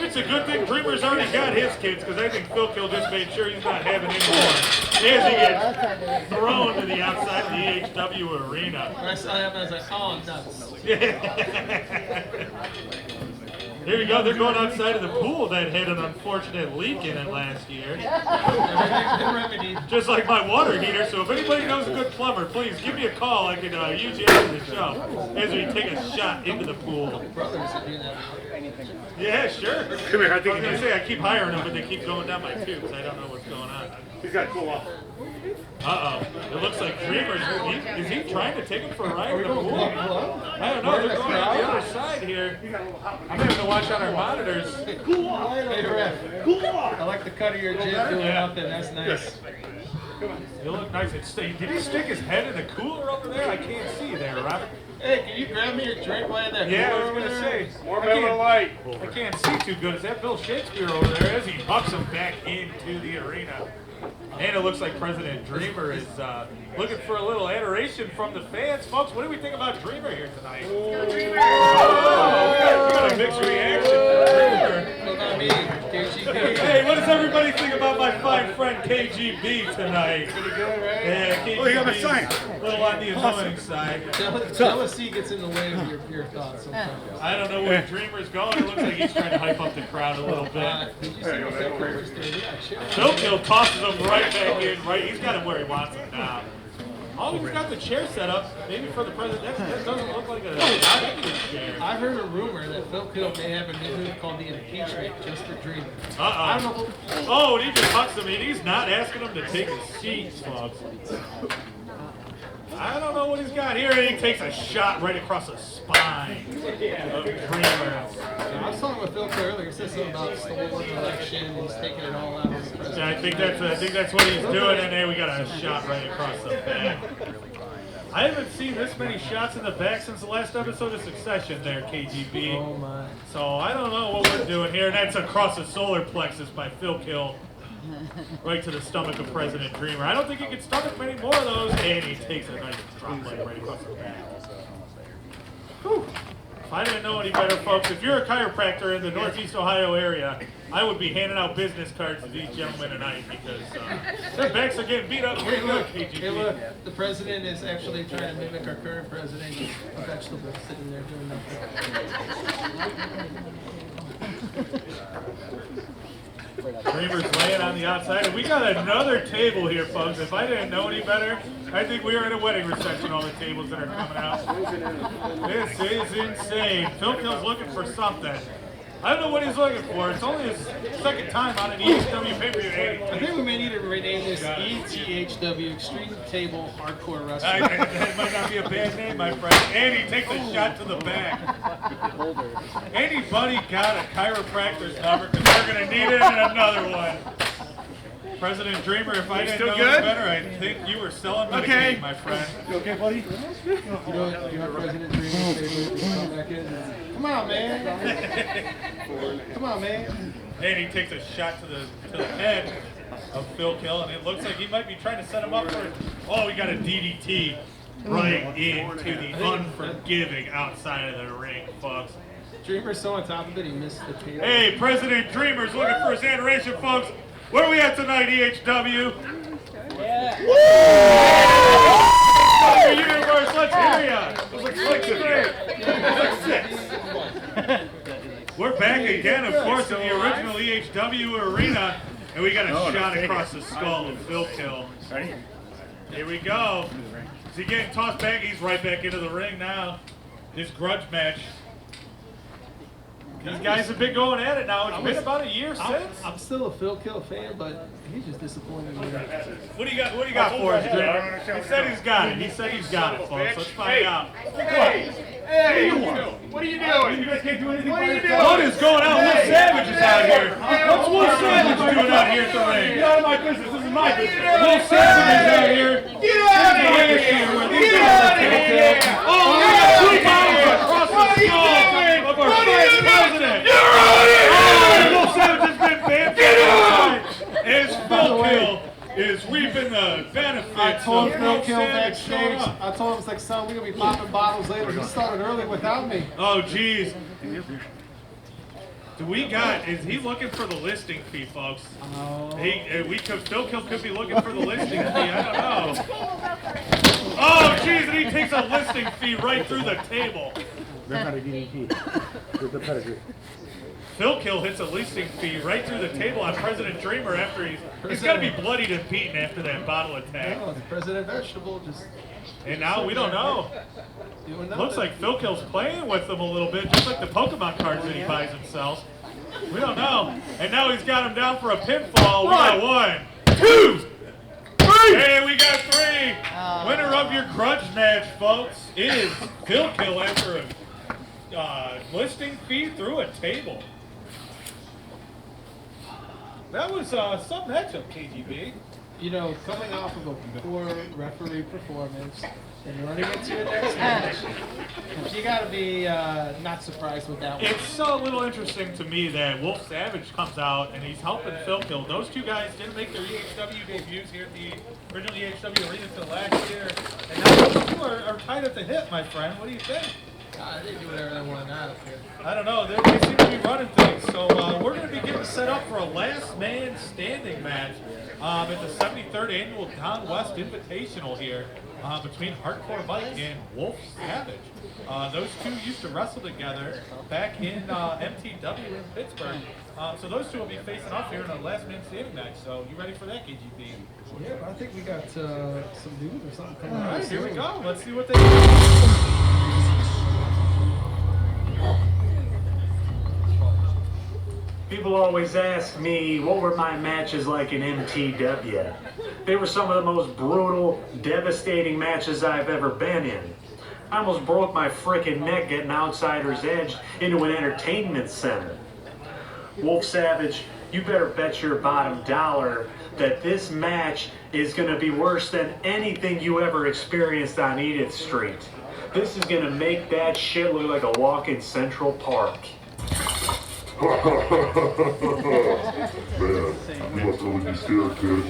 Speaker 3: It's a good thing Dreamer's already got his kids, because I think Filkill just made sure he's not having any more as he gets thrown to the outside of the EHW arena.
Speaker 6: When I saw that, I was like, oh, nuts.
Speaker 3: Here you go, they're going outside of the pool that had an unfortunate leak in it last year. Just like my water heater, so if anybody knows a good plumber, please give me a call. I can use you after the show as we take a shot into the pool. Yeah, sure.
Speaker 11: Come here, I think
Speaker 3: I was going to say, I keep hiring them, but they keep going down my tubes. I don't know what's going on.
Speaker 11: He's got to cool off.
Speaker 3: Uh-oh. It looks like Dreamer's, is he trying to take him for a ride in the pool? I don't know, they're going on the other side here. I'm having to watch on our monitors.
Speaker 6: Cool off. Hey, ref. Cool off. I like the cut of your jib doing nothing. That's nice.
Speaker 3: You look nice. Did he stick his head in the cooler over there? I can't see there, Robert.
Speaker 6: Hey, can you grab me your drink while that
Speaker 3: Yeah, I
Speaker 6: cooler
Speaker 3: was
Speaker 6: over
Speaker 3: going to
Speaker 6: there?
Speaker 3: say.
Speaker 11: More Miller Lite.
Speaker 3: I can't see too good. Is that Bill Shakespeare over there as he bucks him back into the arena? And it looks like President Dreamer is looking for a little adoration from the fans. Folks, what do we think about Dreamer here tonight? Oh, we got a mixed reaction. Dreamer.
Speaker 6: Look on me, K.G.B.
Speaker 3: Hey, what does everybody think about my fine friend K.G.B. tonight?
Speaker 6: Pretty good, right?
Speaker 3: Yeah, K.G.B.
Speaker 11: Oh, you got my sign.
Speaker 3: A little on the annoying side.
Speaker 6: Jealousy gets in the way of your thoughts sometimes.
Speaker 3: I don't know where Dreamer's going. It looks like he's trying to hype up the crowd a little bit.
Speaker 6: Did you see what that coverage did? Yeah, cheers.
Speaker 3: Filkill tosses him right back in. Right, he's got him where he wants him now. Oh, he's got the chair set up. Maybe for the president. That doesn't look like a chair.
Speaker 6: I heard a rumor that Filkill may have a new move called the impeachment just for Dreamer.
Speaker 3: I don't know. Oh, and he just hucks him in. He's not asking him to take his seat, folks. I don't know what he's got here, and he takes a shot right across the spine of Dreamer.
Speaker 6: I was talking with Filkill earlier. He said something about stolen election, and he's taking it all out on the president.
Speaker 3: Yeah, I think that's what he's doing, and then we got a shot right across the back. I haven't seen this many shots in the back since the last episode of Succession there, K.G.B.
Speaker 6: Oh my.
Speaker 3: So I don't know what we're doing here. That's across the solar plexus by Filkill. Right to the stomach of President Dreamer. I don't think he can stomach many more of those. And he takes a nice drop leg right across the back. Whew. If I didn't know any better, folks, if you're a chiropractor in the Northeast Ohio area, I would be handing out business cards to these gentlemen tonight because their backs are getting beat up. Hey, look,
Speaker 6: Hey, look, the president is actually trying to mimic our current president. He's a vegetable sitting there doing nothing.
Speaker 3: Dreamer's laying on the outside, and we got another table here, folks. If I didn't know any better, I think we were at a wedding reception, all the tables that are coming out. This is insane. Filkill's looking for something. I don't know what he's looking for. It's only his second time on an EHW pay-per-view.
Speaker 6: I think we may need to rename this EHW Extreme Table Hardcore Wrestling.
Speaker 3: That might not be a bad name, my friend. And he takes a shot to the back. Anybody got a chiropractor's number? Because they're going to need it and another one. President Dreamer, if I didn't know any better, I think you were selling Medicaid, my friend.
Speaker 11: You okay, buddy?
Speaker 6: You know President Dreamer's favorite is come back in and, come on, man. Come on, man.
Speaker 3: And he takes a shot to the head of Filkill, and it looks like he might be trying to set him up for. Oh, we got a DDT right into the unforgiving outside of the ring, folks.
Speaker 6: Dreamer's so on top of it, he missed the table.
Speaker 3: Hey, President Dreamer's looking for his adoration, folks. Where are we at tonight, EHW? Yeah. Universe, let's hear ya.
Speaker 11: There's like 6 of you. There's like 6.
Speaker 3: We're back again, of course, in the original EHW arena, and we got a shot across the skull of Filkill.
Speaker 11: Ready?
Speaker 3: Here we go. Is he getting tossed back? He's right back into the ring now. This grudge match. These guys have been going at it now. It's been about a year since.
Speaker 6: I'm still a Filkill fan, but he's just disappointed in me.
Speaker 3: What do you got for us, Dreamer? He said he's got it. He said he's got it, folks. Let's find out.
Speaker 11: Hey, what are you doing? You guys can't do anything. What are you doing?
Speaker 3: What is going on? Will Savage is out here. What's Will Savage doing out here at the ring?
Speaker 11: Get out of my business. This is my business.
Speaker 3: Will Savage is out here.
Speaker 11: Get out of here. Get out of here.
Speaker 3: Oh, we got 2 bombs across the skull of our first president.
Speaker 11: You're out of here.
Speaker 3: Oh, Will Savage has been banned. Get out! As Filkill is reaping the
Speaker 6: I told Filkill
Speaker 3: Savage
Speaker 6: backstage.
Speaker 3: showed up.
Speaker 6: I told him, it's like, son, we're gonna be popping bottles later. He started early without me.
Speaker 3: Oh, jeez. Do we got? Is he looking for the listing fee, folks? Filkill could be looking for the listing fee. I don't know. Oh, jeez, and he takes a listing fee right through the table.
Speaker 5: They're not a DDT. With the pedigree.
Speaker 3: Filkill hits a listing fee right through the table on President Dreamer after he's got to be bloodied and beaten after that bottle attack.
Speaker 6: No, the President Vegetable just.
Speaker 3: And now we don't know. Looks like Filkill's playing with them a little bit, just like the Pokemon cards that he buys and sells. We don't know. And now he's got him down for a pinfall. We got 1, 2, 3. Hey, we got 3. Winner of your Grudge match, folks, is Filkill after a listing fee through a table. That was some matchup, K.G.B.
Speaker 6: You know, coming off of a poor referee performance and running into your next match, you got to be not surprised with that one.
Speaker 3: It's a little interesting to me that Wolf Savage comes out and he's helping Filkill. Those two guys didn't make their EHW debuts here at the original EHW Arena until last year. And now those two are tied at the hip, my friend. What do you think?
Speaker 6: They do whatever they want out here.
Speaker 3: I don't know. They seem to be running things. So we're going to be getting set up for a last man standing match at the 73rd Annual Don West Invitational here between Hardcore Mike and Wolf Savage. Those two used to wrestle together back in MTW in Pittsburgh. So those two will be facing off here in a last man standing match. So you ready for that, K.G.B?
Speaker 6: Yeah, I think we got some news or something coming
Speaker 3: All right,
Speaker 6: up.
Speaker 3: here we go. Let's see what they do.
Speaker 12: People always ask me, what were my matches like in MTW? They were some of the most brutal, devastating matches I've ever been in. I almost broke my frickin' neck getting Outsider's Edge into an entertainment center. Wolf Savage, you better bet your bottom dollar that this match is gonna be worse than anything you ever experienced on Edith Street. This is gonna make that shit look like a walk in Central Park.
Speaker 8: Man, you must really be scared, kid.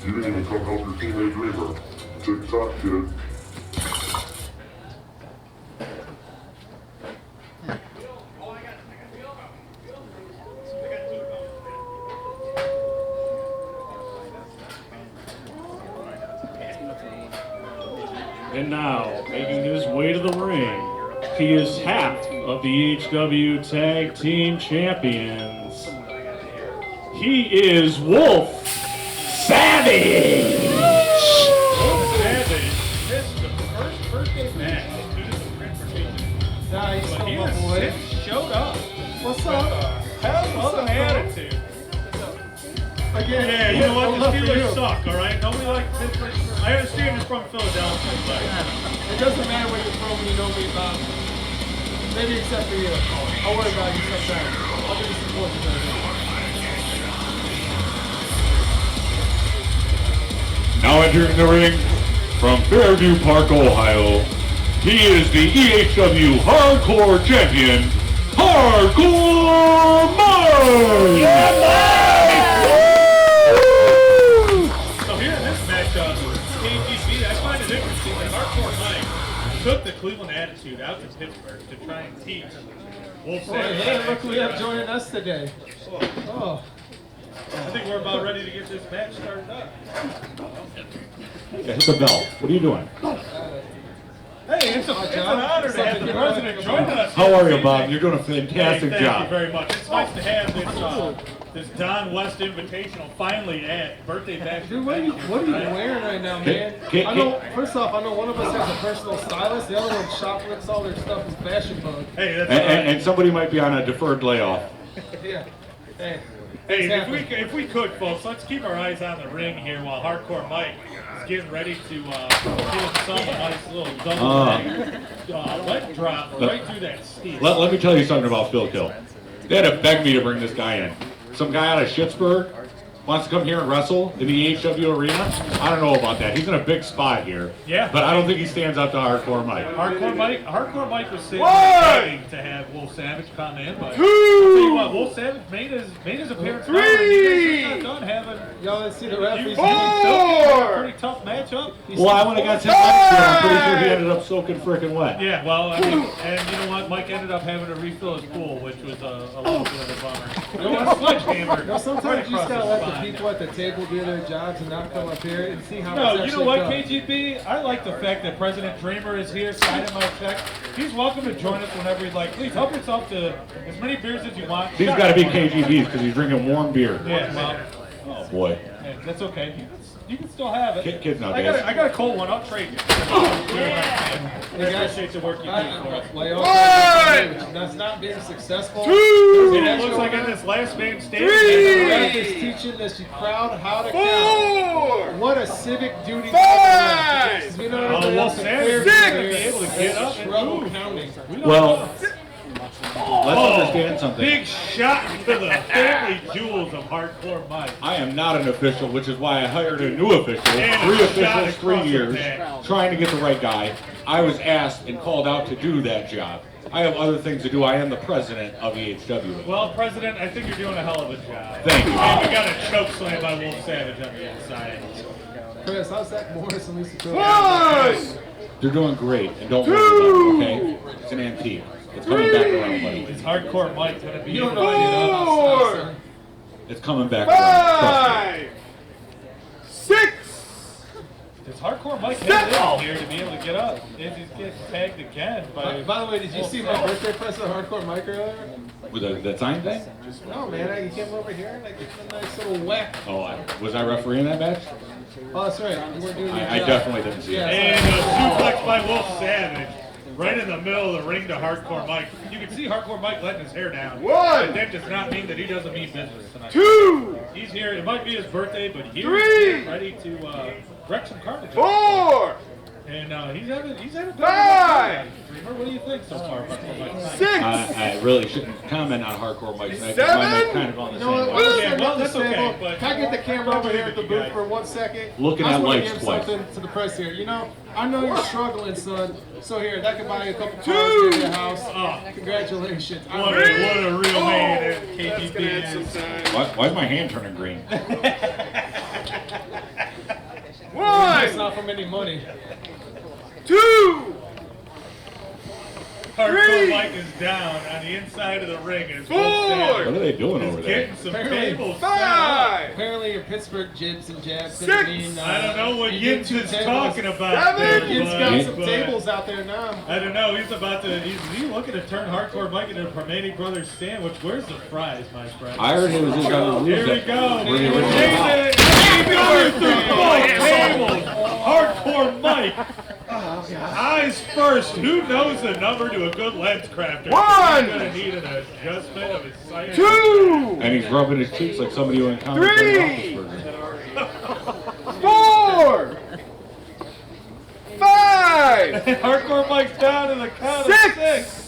Speaker 8: You didn't even come help your teammate Dreamer. Tick-tock, kid.
Speaker 9: And now, making his way to the ring, he is half of the EHW Tag Team Champions. He is Wolf Savage!
Speaker 3: Wolf Savage missed the first birthday match due to some transportation.
Speaker 6: Nah, he's
Speaker 3: But
Speaker 6: still
Speaker 3: he
Speaker 6: my
Speaker 3: has
Speaker 6: boy.
Speaker 3: since showed up.
Speaker 6: What's
Speaker 3: With
Speaker 6: up?
Speaker 3: a hell of an attitude.
Speaker 6: Again,
Speaker 3: Yeah, you know what?
Speaker 6: love
Speaker 3: The
Speaker 6: for
Speaker 3: Steelers
Speaker 6: you.
Speaker 3: suck, all right? Nobody likes Pittsburgh. I understand you're from Philadelphia, but
Speaker 6: It doesn't matter where you're from when you know me about it. Maybe except for you. I'll worry about you sometimes. I'll give you some support.
Speaker 9: Now entering the ring from Fairview Park, Ohio, he is the EHW Hardcore Champion, Hardcore Mike!
Speaker 3: so here in this matchup, K.G.B, I find it interesting that Hardcore Mike took the Cleveland Attitude out to Pittsburgh to try and teach Wolf Savage.
Speaker 6: Hey, look who we have joining us today. Oh.
Speaker 3: I think we're about ready to get this match started up.
Speaker 9: Yeah, hit the bell. What are you doing?
Speaker 3: Hey, it's an honor to have the president join us.
Speaker 9: How are you, Bob? You're doing a fantastic
Speaker 3: Thank
Speaker 9: job.
Speaker 3: you very much. It's nice to have this Don West Invitational finally at Birthday Bash.
Speaker 6: Dude, what are you wearing right now, man? I know. First off, I know one of us has a personal stylist. The other one shoplifts all their stuff as fashion bug.
Speaker 3: Hey, that's
Speaker 9: And somebody might be on a deferred layoff.
Speaker 6: Yeah. Hey.
Speaker 3: Hey, if we could, folks, let's keep our eyes on the ring here while Hardcore Mike is getting ready to give himself a nice little double leg drop right through that steel.
Speaker 9: Let me tell you something about Filkill. They had to beg me to bring this guy in. Some guy out of Schittsburg.
Speaker 7: wants to come here and wrestle in the EHW arena, I don't know about that. He's in a big spot here.
Speaker 3: Yeah.
Speaker 7: But I don't think he stands up to Hardcore Mike.
Speaker 3: Hardcore Mike was sitting there waiting to have Wolf Savage come in, but I'll tell you what, Wolf Savage made his appearance now, and you guys are not done having.
Speaker 6: Y'all didn't see the referees.
Speaker 3: Pretty tough matchup.
Speaker 7: Well, I went against him last year. I'm pretty sure he ended up soaking frickin' wet.
Speaker 3: Yeah, well, I mean, and you know what? Mike ended up having to refill his pool, which was a little bit of a bummer. Sledgehammer.
Speaker 6: No, sometimes you just gotta let the people at the table do their jobs and not come up here and see how
Speaker 3: No,
Speaker 6: it's
Speaker 3: you know what,
Speaker 6: done.
Speaker 3: K.G.B? I like the fact that President Dreamer is here signing my check. He's welcome to join us whenever he'd like. Please help yourself to as many beers as you want.
Speaker 7: These got to be K.G.B's because he's drinking warm beer.
Speaker 3: Yeah, well.
Speaker 7: Oh, boy.
Speaker 3: Hey, that's okay. You can still have it.
Speaker 7: Kids nowadays.
Speaker 3: I got a cold one. I'll trade you. I appreciate the work you do for us.
Speaker 6: That's not being successful.
Speaker 3: It looks like in this last man standing.
Speaker 6: The ref is teaching this crowd how to count. What a civic duty. We know everybody else is clear
Speaker 3: be able to get up and move.
Speaker 6: Counting.
Speaker 7: Well, let's understand something.
Speaker 3: Big shot to the family jewels of Hardcore Mike.
Speaker 7: I am not an official, which is why I hired a new official.
Speaker 3: And
Speaker 7: 3
Speaker 3: a
Speaker 7: officials,
Speaker 3: shot
Speaker 7: 3 years,
Speaker 3: across the
Speaker 7: trying to get the right guy. I was asked and called out to do that job. I have other things to do. I am the president of EHW.
Speaker 3: Well, President, I think you're doing a hell of a job.
Speaker 7: Thank you.
Speaker 3: And we got a choke slam by Wolf Savage on the inside.
Speaker 6: Chris, how's that Morris and Lisa Cole?
Speaker 7: They're doing great, and don't worry about it, okay? It's an antique. It's coming back around, buddy.
Speaker 3: Is Hardcore Mike going to be
Speaker 6: You don't know anything about stuff,
Speaker 7: It's coming back around. Trust me.
Speaker 11: 6.
Speaker 3: Does Hardcore Mike have it in here to be able to get up? If he's getting tagged again by
Speaker 6: the way, did you see my birthday present of Hardcore Mike earlier?
Speaker 7: With that sign thing?
Speaker 6: No, man. You came over here and I gave him a nice little whack.
Speaker 7: Oh, was I refereeing that match?
Speaker 6: Oh, that's right. You weren't doing your
Speaker 7: I
Speaker 6: job.
Speaker 7: definitely didn't see it.
Speaker 3: And a suplex by Wolf Savage. Right in the middle of the ring to Hardcore Mike. You can see Hardcore Mike letting his hair down.
Speaker 11: 1.
Speaker 3: But that does not mean that he doesn't mean business tonight.
Speaker 11: 2.
Speaker 3: He's here. It might be his birthday, but he's
Speaker 11: 3.
Speaker 3: ready to wreck some carnage.
Speaker 11: 4.
Speaker 3: And he's having a
Speaker 11: 5.
Speaker 3: What do you think so far, Hardcore Mike?
Speaker 11: 6.
Speaker 7: I really shouldn't comment on Hardcore Mike tonight.
Speaker 11: 7.
Speaker 7: I'm kind of on the
Speaker 6: You know what?
Speaker 7: same
Speaker 6: Let's
Speaker 7: way.
Speaker 3: Yeah,
Speaker 6: stand
Speaker 3: well,
Speaker 6: up the
Speaker 3: that's okay,
Speaker 6: table.
Speaker 3: but-
Speaker 6: Can I get the camera over here at the booth for 1 second?
Speaker 7: Looking
Speaker 6: I
Speaker 7: at
Speaker 6: just wanna
Speaker 7: lights
Speaker 6: give
Speaker 7: twice.
Speaker 6: something to the press here. You know, I know you're struggling, son. So here, that could buy you a couple cars in your house.
Speaker 3: Oh.
Speaker 6: Congratulations.
Speaker 3: What a real man K.G.B is.
Speaker 7: Why's my hand turning green?
Speaker 6: It's not from any money.
Speaker 11: 2.
Speaker 3: Hardcore Mike is down on the inside of the ring. And
Speaker 11: 4.
Speaker 7: What are they doing over there?
Speaker 3: getting some
Speaker 6: Apparently,
Speaker 3: tables set up.
Speaker 11: 5.
Speaker 6: Apparently your Pittsburgh jibs and jabs
Speaker 11: 6.
Speaker 6: didn't mean,
Speaker 3: I don't know what
Speaker 6: you get
Speaker 3: Yins
Speaker 6: 2
Speaker 3: is
Speaker 6: tables.
Speaker 3: talking about.
Speaker 11: 7.
Speaker 3: there,
Speaker 6: Yins
Speaker 3: but-
Speaker 6: got some
Speaker 3: but-
Speaker 6: tables out there now.
Speaker 3: I don't know. He's about to. Is he looking to turn Hardcore Mike into a Permane Brothers sandwich? Where's the fries, my friend?
Speaker 7: I heard he was just on the
Speaker 3: Here we go.
Speaker 7: We're the original.
Speaker 3: Going through both tables. Hardcore Mike. Eyes first. Who knows the number to a good lens crafter?
Speaker 11: 1.
Speaker 3: He's gonna need an adjustment of his sight.
Speaker 11: 2.
Speaker 7: And he's rubbing his cheeks like somebody who encountered
Speaker 11: 3.
Speaker 7: an office burger.
Speaker 11: 4. 5.
Speaker 3: Hardcore Mike's down to the count of 6.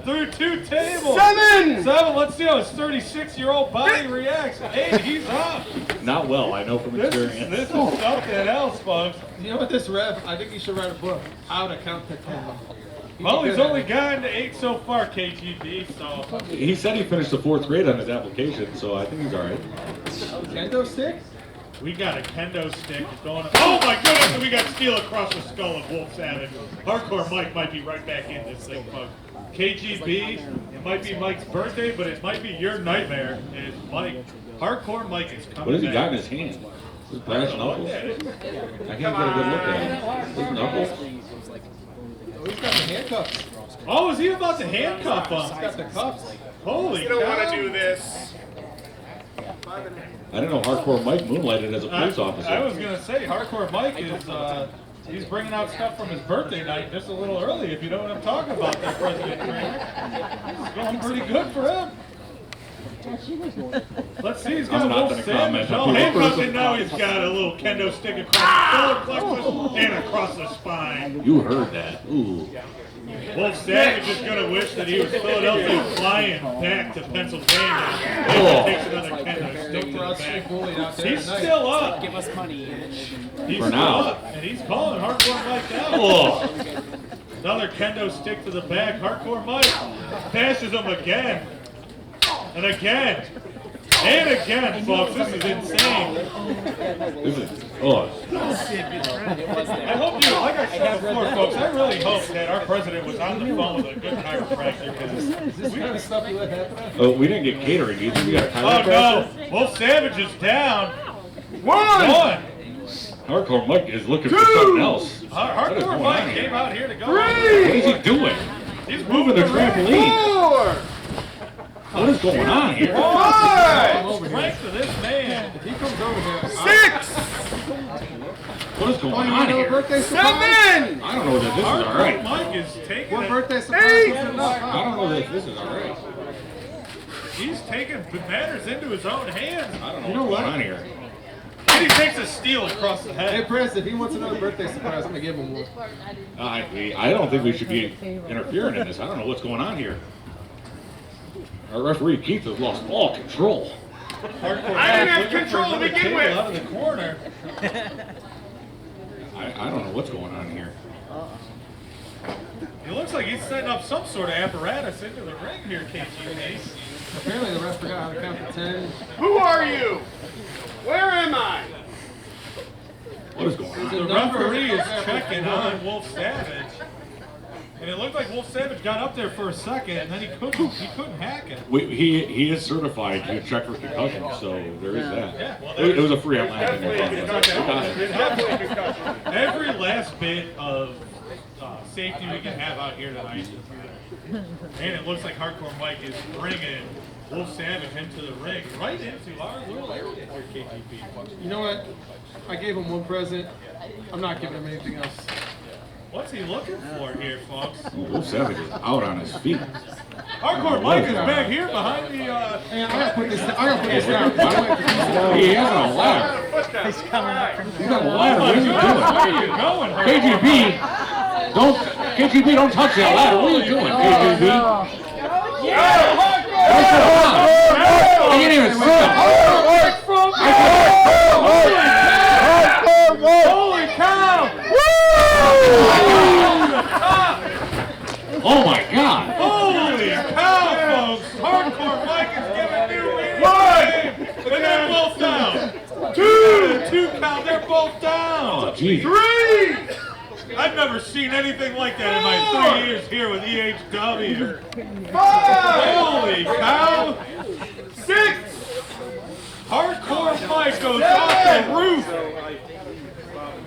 Speaker 3: Through 2 tables.
Speaker 11: 7.
Speaker 3: Let's see how his 36-year-old body reacts. 8. He's up.
Speaker 7: Not well, I know from
Speaker 3: This
Speaker 7: experience.
Speaker 3: is something else, folks.
Speaker 6: You know what, this ref, I think you should write a book, How to Count to 10.
Speaker 3: Well, he's only gotten to 8 so far, K.G.B. So
Speaker 7: He said he finished the 4th grade on his application, so I think he's all right.
Speaker 6: Kendo stick?
Speaker 3: we got a kendo stick going. Oh my goodness! And we got steel across the skull of Wolf Savage. Hardcore Mike might be right back in this thing, folks. K.G.B. It might be Mike's birthday, but it might be your nightmare. Is Mike? Hardcore Mike is coming.
Speaker 7: What has he
Speaker 3: back.
Speaker 7: got in his hand? His brass knuckles. I can't get a good look at him. His knuckles.
Speaker 6: Oh, he's got the handcuffs.
Speaker 3: Oh, is he about to handcuff him?
Speaker 6: He's got the cuffs.
Speaker 3: Holy
Speaker 11: You don't
Speaker 3: cow.
Speaker 11: want to do this.
Speaker 7: I didn't know Hardcore Mike moonlighted as a police officer.
Speaker 3: I was gonna say, Hardcore Mike is he's bringing out stuff from his birthday night just a little early. If you know what I'm talking about, that President Kramer. It's going pretty good for him. Let's see, he's got
Speaker 7: I'm
Speaker 3: a
Speaker 7: not
Speaker 3: little
Speaker 7: gonna comment.
Speaker 3: sandwich. Oh, handcuffed, and now he's got a little kendo stick across the solar plexus and across the spine.
Speaker 7: You heard that. Ooh.
Speaker 9: Wolf Savage is going to wish that he was Philadelphia flying back to Pennsylvania. Takes another kendo stick to the back. He's still up.
Speaker 6: Give us money.
Speaker 9: He's still up, and he's calling Hardcore Mike out. Another kendo stick to the back. Hardcore Mike passes him again. And again. And again, folks. This is insane. I hope you, like I said before, folks, I really hope that our president was on the phone with a good chiropractor.
Speaker 6: Is this kind of stuff you let happen?
Speaker 7: Oh, we didn't get catering either. We got a
Speaker 9: Oh, no. Wolf Savage is down. One.
Speaker 7: Hardcore Mike is looking for something else.
Speaker 9: Hardcore Mike came out here to go.
Speaker 7: What is he doing?
Speaker 9: He's
Speaker 7: moving the trampoline. What is going on here?
Speaker 9: Strength of this man.
Speaker 6: If he comes over here.
Speaker 11: 6!
Speaker 7: What is going on here?
Speaker 11: 7!
Speaker 7: I don't know that this is all right.
Speaker 9: Mike is taking
Speaker 6: What
Speaker 9: it.
Speaker 6: birthday surprise is enough?
Speaker 7: I don't know that this is all right.
Speaker 9: He's taking matters into his own hands.
Speaker 7: I don't know what's going on here.
Speaker 9: And he takes a steel across the
Speaker 6: Hey,
Speaker 9: head.
Speaker 6: Prince, if he wants another birthday surprise, I'm going to give him one.
Speaker 7: I don't think we should be interfering in this. I don't know what's going on here. Our referee Keith has lost all control.
Speaker 11: I didn't have control to begin with.
Speaker 9: Out of the corner.
Speaker 7: I don't know what's going on here.
Speaker 9: It looks like he's setting up some sort of apparatus into the ring here, K.G.B.
Speaker 6: Apparently the ref forgot how to count to 10.
Speaker 11: Who are you? Where am I?
Speaker 7: What is going on?
Speaker 9: The referee is checking on Wolf Savage. And it looked like Wolf Savage got up there for a second, and then he couldn't hack it.
Speaker 7: He is certified to check for concussion, so there is that.
Speaker 9: Yeah, well,
Speaker 7: It was a free outline.
Speaker 9: Every last bit of safety we can have out here tonight. And it looks like Hardcore Mike is bringing Wolf Savage into the ring, right into our little area here, K.G.B.
Speaker 6: You know what? I gave him one present. I'm not giving him anything else.
Speaker 9: What's he looking for here, folks?
Speaker 7: Wolf Savage is out on his feet.
Speaker 9: Hardcore Mike is back here behind the.
Speaker 6: Hey, I gotta put this down.
Speaker 7: He has a ladder.
Speaker 11: He's coming up.
Speaker 7: He's got a ladder. What are you doing?
Speaker 9: Where are you going,
Speaker 7: KGB, don't touch that ladder. What are you doing, KGB? I can't even see him.
Speaker 9: Holy cow!
Speaker 7: Oh my God!
Speaker 9: Holy cow, folks! Hardcore Mike is giving new lead. And they're both down. Two count. They're both down.
Speaker 7: Oh, geez.
Speaker 9: 3! I've never seen anything like that in my 3 years here with EHW. 5! Holy cow! 6! Hardcore Mike goes off the roof.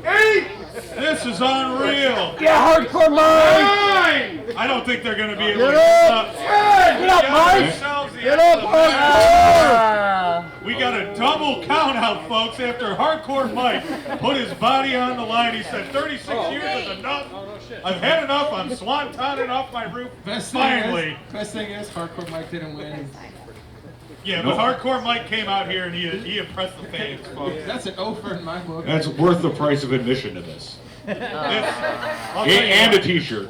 Speaker 9: 8! This is unreal.
Speaker 4: Yeah, Hardcore Mike!
Speaker 9: 9! I don't think they're going to be able to
Speaker 4: Get
Speaker 9: get
Speaker 4: up!
Speaker 9: up.
Speaker 4: Get up, Mike! Get up, Hardcore!
Speaker 9: We got a double count out, folks, after Hardcore Mike put his body on the line. He said 36 years is enough. I've had enough. I'm swan-tonning off my roof. Finally.
Speaker 6: Best thing is, Hardcore Mike didn't win.
Speaker 9: Yeah, but Hardcore Mike came out here and he impressed the fans, folks.
Speaker 6: That's an over in my book.
Speaker 7: That's worth the price of admission to this. And a T-shirt.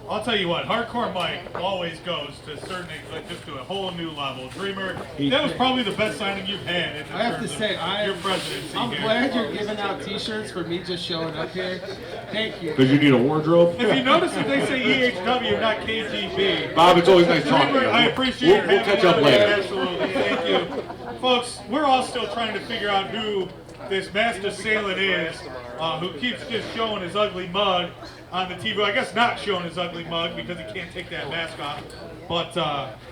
Speaker 9: I'll tell you what, Hardcore Mike always goes to certain, like, just to a whole new level. Dreamer, that was probably the best signing you've had.
Speaker 6: I have to say,
Speaker 9: your presidency.
Speaker 6: I'm
Speaker 9: here.
Speaker 6: glad you're giving out T-shirts for me just showing up here. Thank you.
Speaker 7: Because you need a wardrobe?
Speaker 9: If you notice that they say EHW, not K.G.B.
Speaker 7: Bob, it's always nice talking to you.
Speaker 9: I appreciate
Speaker 7: We'll catch up later.
Speaker 9: Absolutely, thank you. Folks, we're all still trying to figure out who this master assailant is, who keeps just showing his ugly mug on the TV. I guess not showing his ugly mug because he can't take that mask off. But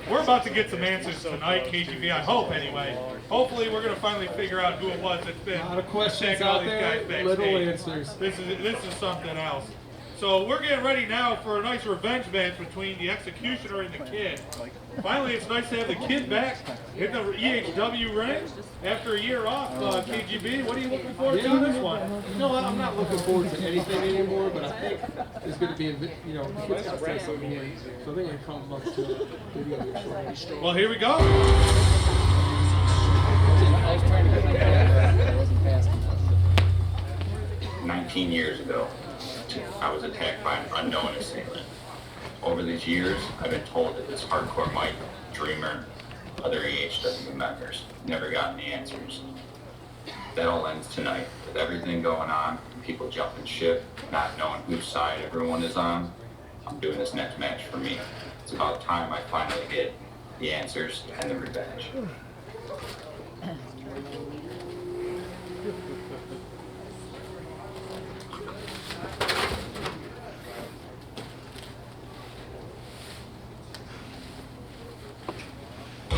Speaker 9: we're about to get some answers tonight, K.G.B. I hope, anyway. Hopefully, we're going to finally figure out who it was that's been
Speaker 6: A lot of questions
Speaker 9: taking all
Speaker 6: out
Speaker 9: these
Speaker 6: there,
Speaker 9: guys
Speaker 6: little
Speaker 9: backstage.
Speaker 6: answers.
Speaker 9: This is something else. So we're getting ready now for a nice revenge match between the Executioner and the Kid. Finally, it's nice to have the Kid back in the EHW ring after a year off. K.G.B., what are you looking forward to in this one?
Speaker 6: You know what? I'm not looking forward to anything anymore, but I think there's going to be, the kids got to over here, so they're going to come up to a video shortly.
Speaker 9: Well, here we go.
Speaker 6: I was trying to get my back, but it wasn't fast enough.
Speaker 13: 19 years ago, I was attacked by an unknown assailant. Over these years, I've been told that this hardcore Mike, Dreamer, other EHW members never got any answers. That all ends tonight. With everything going on, people jumping ship, not knowing whose side everyone is on, I'm doing this next match for me. It's about time I finally get the answers and the revenge.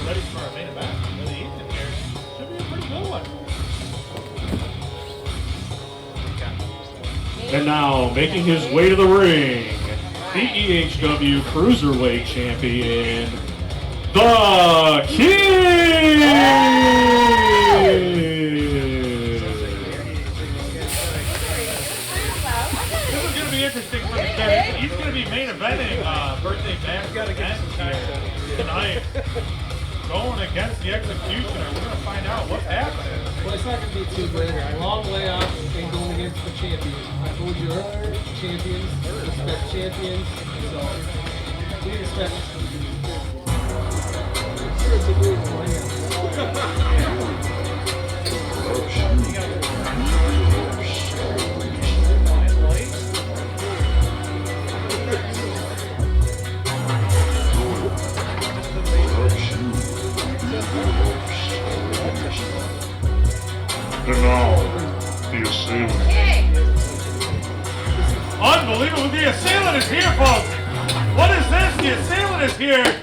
Speaker 3: Ready for our main event for the evening here. Should be a pretty good one.
Speaker 9: And now, making his way to the ring, the EHW Cruiserweight Champion, The Kid!
Speaker 3: This is going to be interesting for the kid. He's going to be main eventing Birthday Bash tonight. Going against the Executioner. We're going to find out what's happening.
Speaker 6: Well, it's not going to be too good. Long layoff and going against the champion. I told you earlier, champions respect champions. So, we respect.
Speaker 9: And now, the Assailant.
Speaker 3: Unbelievable. The Assailant is here, folks. What is this? The Assailant is here.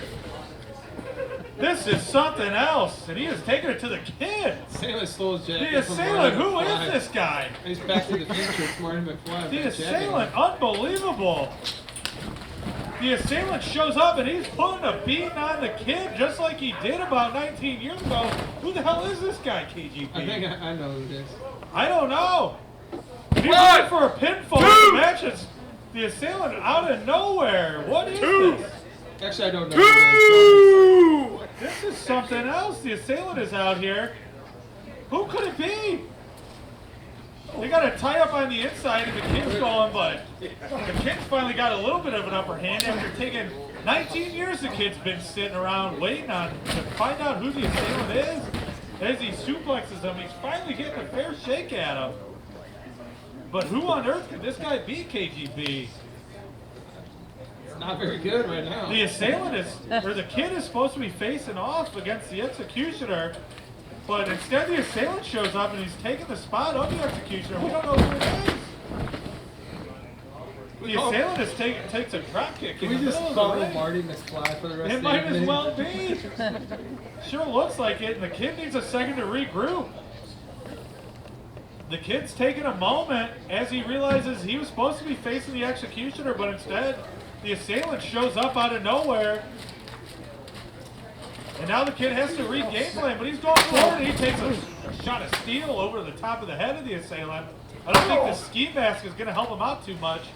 Speaker 3: This is something else. And he has taken it to the kid.
Speaker 6: Assailant stole his jacket.
Speaker 3: The Assailant, who is this guy?
Speaker 6: He's Back to the Future. It's Marty McFly.
Speaker 3: The Assailant, unbelievable. The Assailant shows up and he's putting a beating on the kid just like he did about 19 years ago. Who the hell is this guy, K.G.B?
Speaker 6: I think I know who it is.
Speaker 3: I don't know. He's looking for a pinfall in the match. It's the Assailant out of nowhere. What is this?
Speaker 6: Actually, I don't know who it is.
Speaker 3: This is something else. The Assailant is out here. Who could it be? They got a tie up on the inside and the kid's going, but the kid's finally got a little bit of an upper hand after taking 19 years the kid's been sitting around waiting on to find out who the Assailant is. As he suplexes him, he's finally getting a fair shake at him. But who on earth could this guy be, K.G.B?
Speaker 6: It's not very good right now.
Speaker 3: The Assailant is, or the kid is supposed to be facing off against the Executioner, but instead the Assailant shows up and he's taking the spot of the Executioner. We don't know who it is. The Assailant is takes a drop kick.
Speaker 6: Can we just call him Marty McFly for the rest of the evening?
Speaker 3: It might as well be. Sure looks like it, and the kid needs a second to regroup. The kid's taking a moment as he realizes he was supposed to be facing the Executioner, but instead the Assailant shows up out of nowhere. And now the kid has to read game plan, but he's going forward and he takes a shot of steel over the top of the head of the Assailant. I don't think the ski mask is going to help him out too much.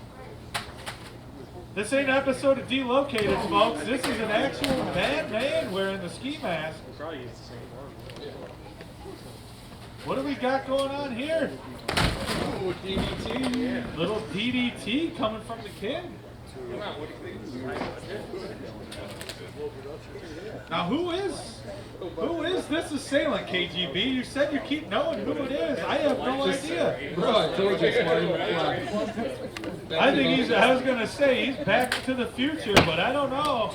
Speaker 3: This ain't an episode of Delocated, folks. This is an actual bad man wearing the ski mask. What do we got going on here?
Speaker 6: Little DDT.
Speaker 3: Little DDT coming from the kid. Now who is this Assailant, K.G.B? You said you keep knowing who it is. I have no idea.
Speaker 6: Bro, I told you it's Marty McFly.
Speaker 3: I think I was going to say he's back to the future, but I don't know.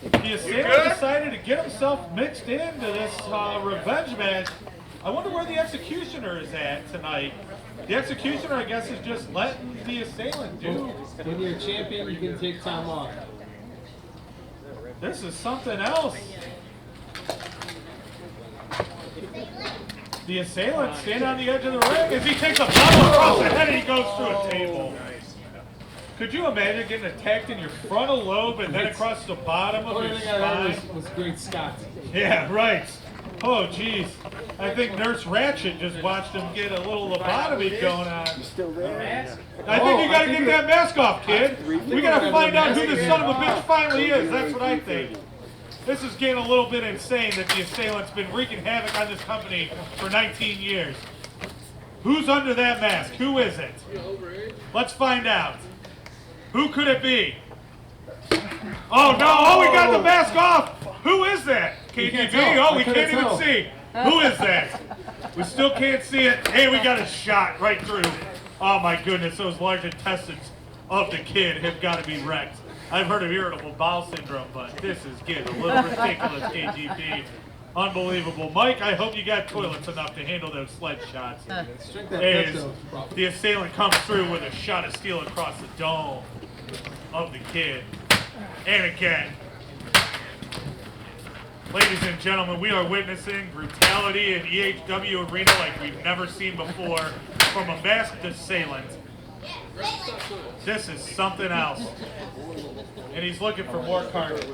Speaker 3: The Assailant decided to get himself mixed into this revenge match. I wonder where the Executioner is at tonight. The Executioner, I guess, is just letting the Assailant do.
Speaker 6: When you're a champion, you can take time off.
Speaker 3: This is something else. The Assailant standing on the edge of the ring as he takes a bottle across the head and he goes through a table. Could you imagine getting attacked in your frontal lobe and then across the bottom of your spine?
Speaker 6: Was Great Scott.
Speaker 3: Yeah, right. Oh, jeez. I think Nurse Ratchet just watched him get a little lobotomy going on.
Speaker 5: You still there?
Speaker 3: I think you got to get that mask off, kid. We got to find out who this son of a bitch finally is. That's what I think. This is getting a little bit insane that the Assailant's been wreaking havoc on this company for 19 years. Who's under that mask? Who is it? Let's find out. Who could it be? Oh no! Oh, we got the mask off. Who is that? K.G.B. Oh, we can't even see. Who is that? We still can't see it. Hey, we got a shot right through. Oh my goodness, those large intestines of the kid have got to be wrecked. I've heard of irritable bowel syndrome, but this is getting a little ridiculous, K.G.B. Unbelievable. Mike, I hope you got toilets enough to handle those sled shots. As the assailant comes through with a shot of steel across the dome of the kid. And again, ladies and gentlemen, we are witnessing brutality in EHW Arena like we've never seen before from a masked assailant. This is something else. And he's looking for more cards.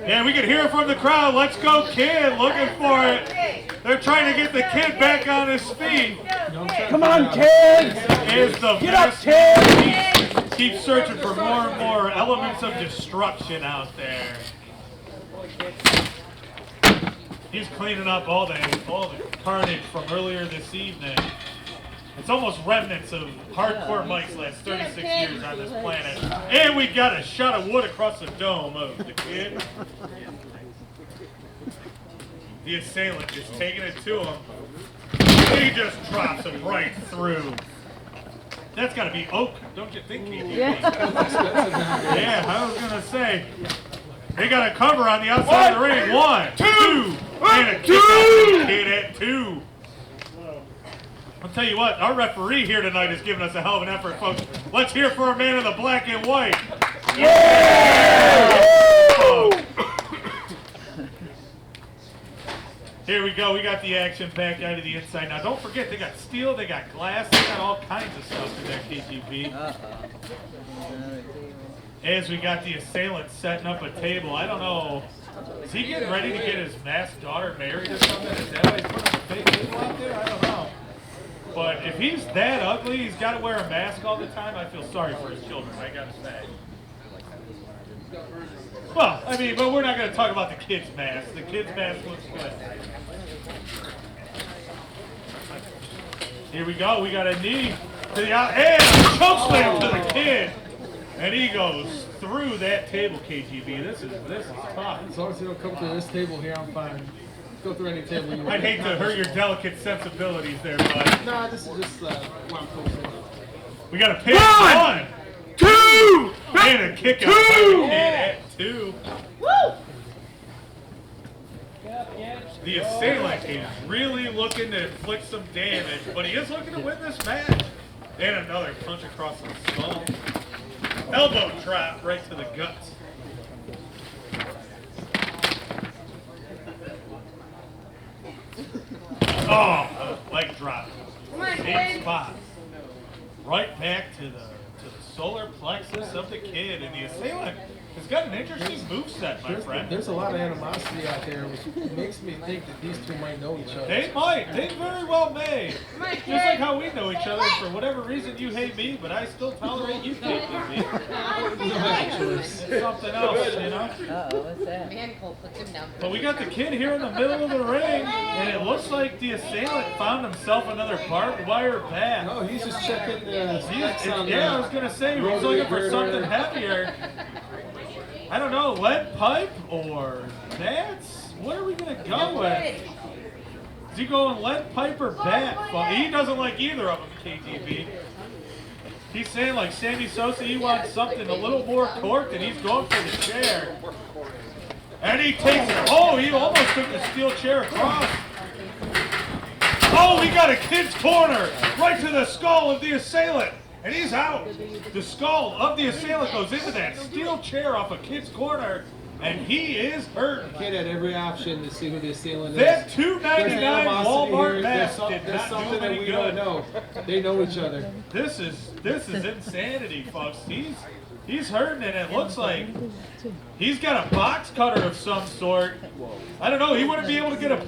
Speaker 3: Yeah, we can hear it from the crowd. Let's go, kid. Looking for it. They're trying to get the kid back on his feet.
Speaker 4: Come on, kids!
Speaker 3: Get up, kids! Keep searching for more and more elements of destruction out there. He's cleaning up all the carnage from earlier this evening. It's almost remnants of hardcore Mike's last 36 years on this planet. And we got a shot of wood across the dome of the kid. The assailant is taking it to him. He just drops him right through. That's got to be oak, don't you think, K.G.B? Yeah, I was going to say. They got a cover on the outside of the ring. 1, 2, and a kick out the kid at 2. I'll tell you what, our referee here tonight is giving us a hell of an effort, folks. Let's hear for a man in the black and white. Yeah! Here we go. We got the action back out of the inside. Now, don't forget, they got steel, they got glass, they got all kinds of stuff in there, K.G.B. As we got the assailant setting up a table. I don't know. Is he getting ready to get his masked daughter married or something? Is that why he's putting a fake table out there? I don't know. But if he's that ugly, he's got to wear a mask all the time, I feel sorry for his children, I got to say. Well, I mean, but we're not going to talk about the kid's mask. The kid's mask looks good. Here we go. We got a knee to the out and a choke slam to the kid. And he goes through that table, K.G.B. This is tough.
Speaker 6: As long as you don't come to this table here, I'm fine. Go through any table you want.
Speaker 3: I'd hate to hurt your delicate sensibilities there, bud.
Speaker 6: Nah, this is just what I'm posting.
Speaker 3: We got a pin. 1, 2, and a kick out by the kid at 2. Woo! The assailant is really looking to inflict some damage, but he is looking to win this match. And another punch across the skull. Elbow drop right to the guts. Oh, leg drop. Same spot. Right back to the solar plexus of the kid, and the assailant has got an interesting moveset, my friend.
Speaker 6: There's a lot of animosity out there, which makes me think that these two might know each other.
Speaker 3: They might. They very well may. Just like how we know each other. For whatever reason, you hate me, but I still tolerate you, K.G.B. It's something else, you know?
Speaker 10: Uh-oh, what's that? Man, Cole puts him down.
Speaker 3: But we got the kid here in the middle of the ring, and it looks like the assailant found himself another barbed wire bat.
Speaker 6: No, he's just checking the specs on
Speaker 3: yeah, I was going to say, he was looking for something heavier. I don't know, lead pipe or bats? What are we going to go with? Is he going lead pipe or bat? Well, he doesn't like either of them, K.G.B. He's saying like Sammy Sosa, he wants something a little more corked, and he's going for the chair. And he takes it. Oh, he almost took the steel chair across. Oh, we got a kid's corner right to the skull of the assailant. And he's out. The skull of the assailant goes into that steel chair off a kid's corner, and he is hurt.
Speaker 6: The kid had every option to see who the assailant is.
Speaker 3: That $2.99 Walmart mask did
Speaker 6: there's
Speaker 3: not
Speaker 6: something
Speaker 3: do
Speaker 6: that
Speaker 3: any
Speaker 6: we
Speaker 3: good.
Speaker 6: don't know. They know each other.
Speaker 3: This is insanity, folks. He's hurting, and it looks like he's got a box cutter of some sort. I don't know. He wouldn't be able to get on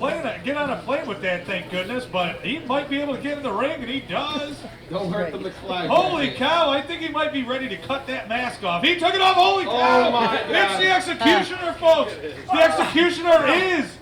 Speaker 3: a plane with that, thank goodness. But he might be able to get in the ring, and he does.
Speaker 6: Don't hurt the McFly.
Speaker 3: Holy cow! I think he might be ready to cut that mask off. He took it off. Holy cow!
Speaker 6: Oh my God.
Speaker 3: It's the executioner, folks. The executioner is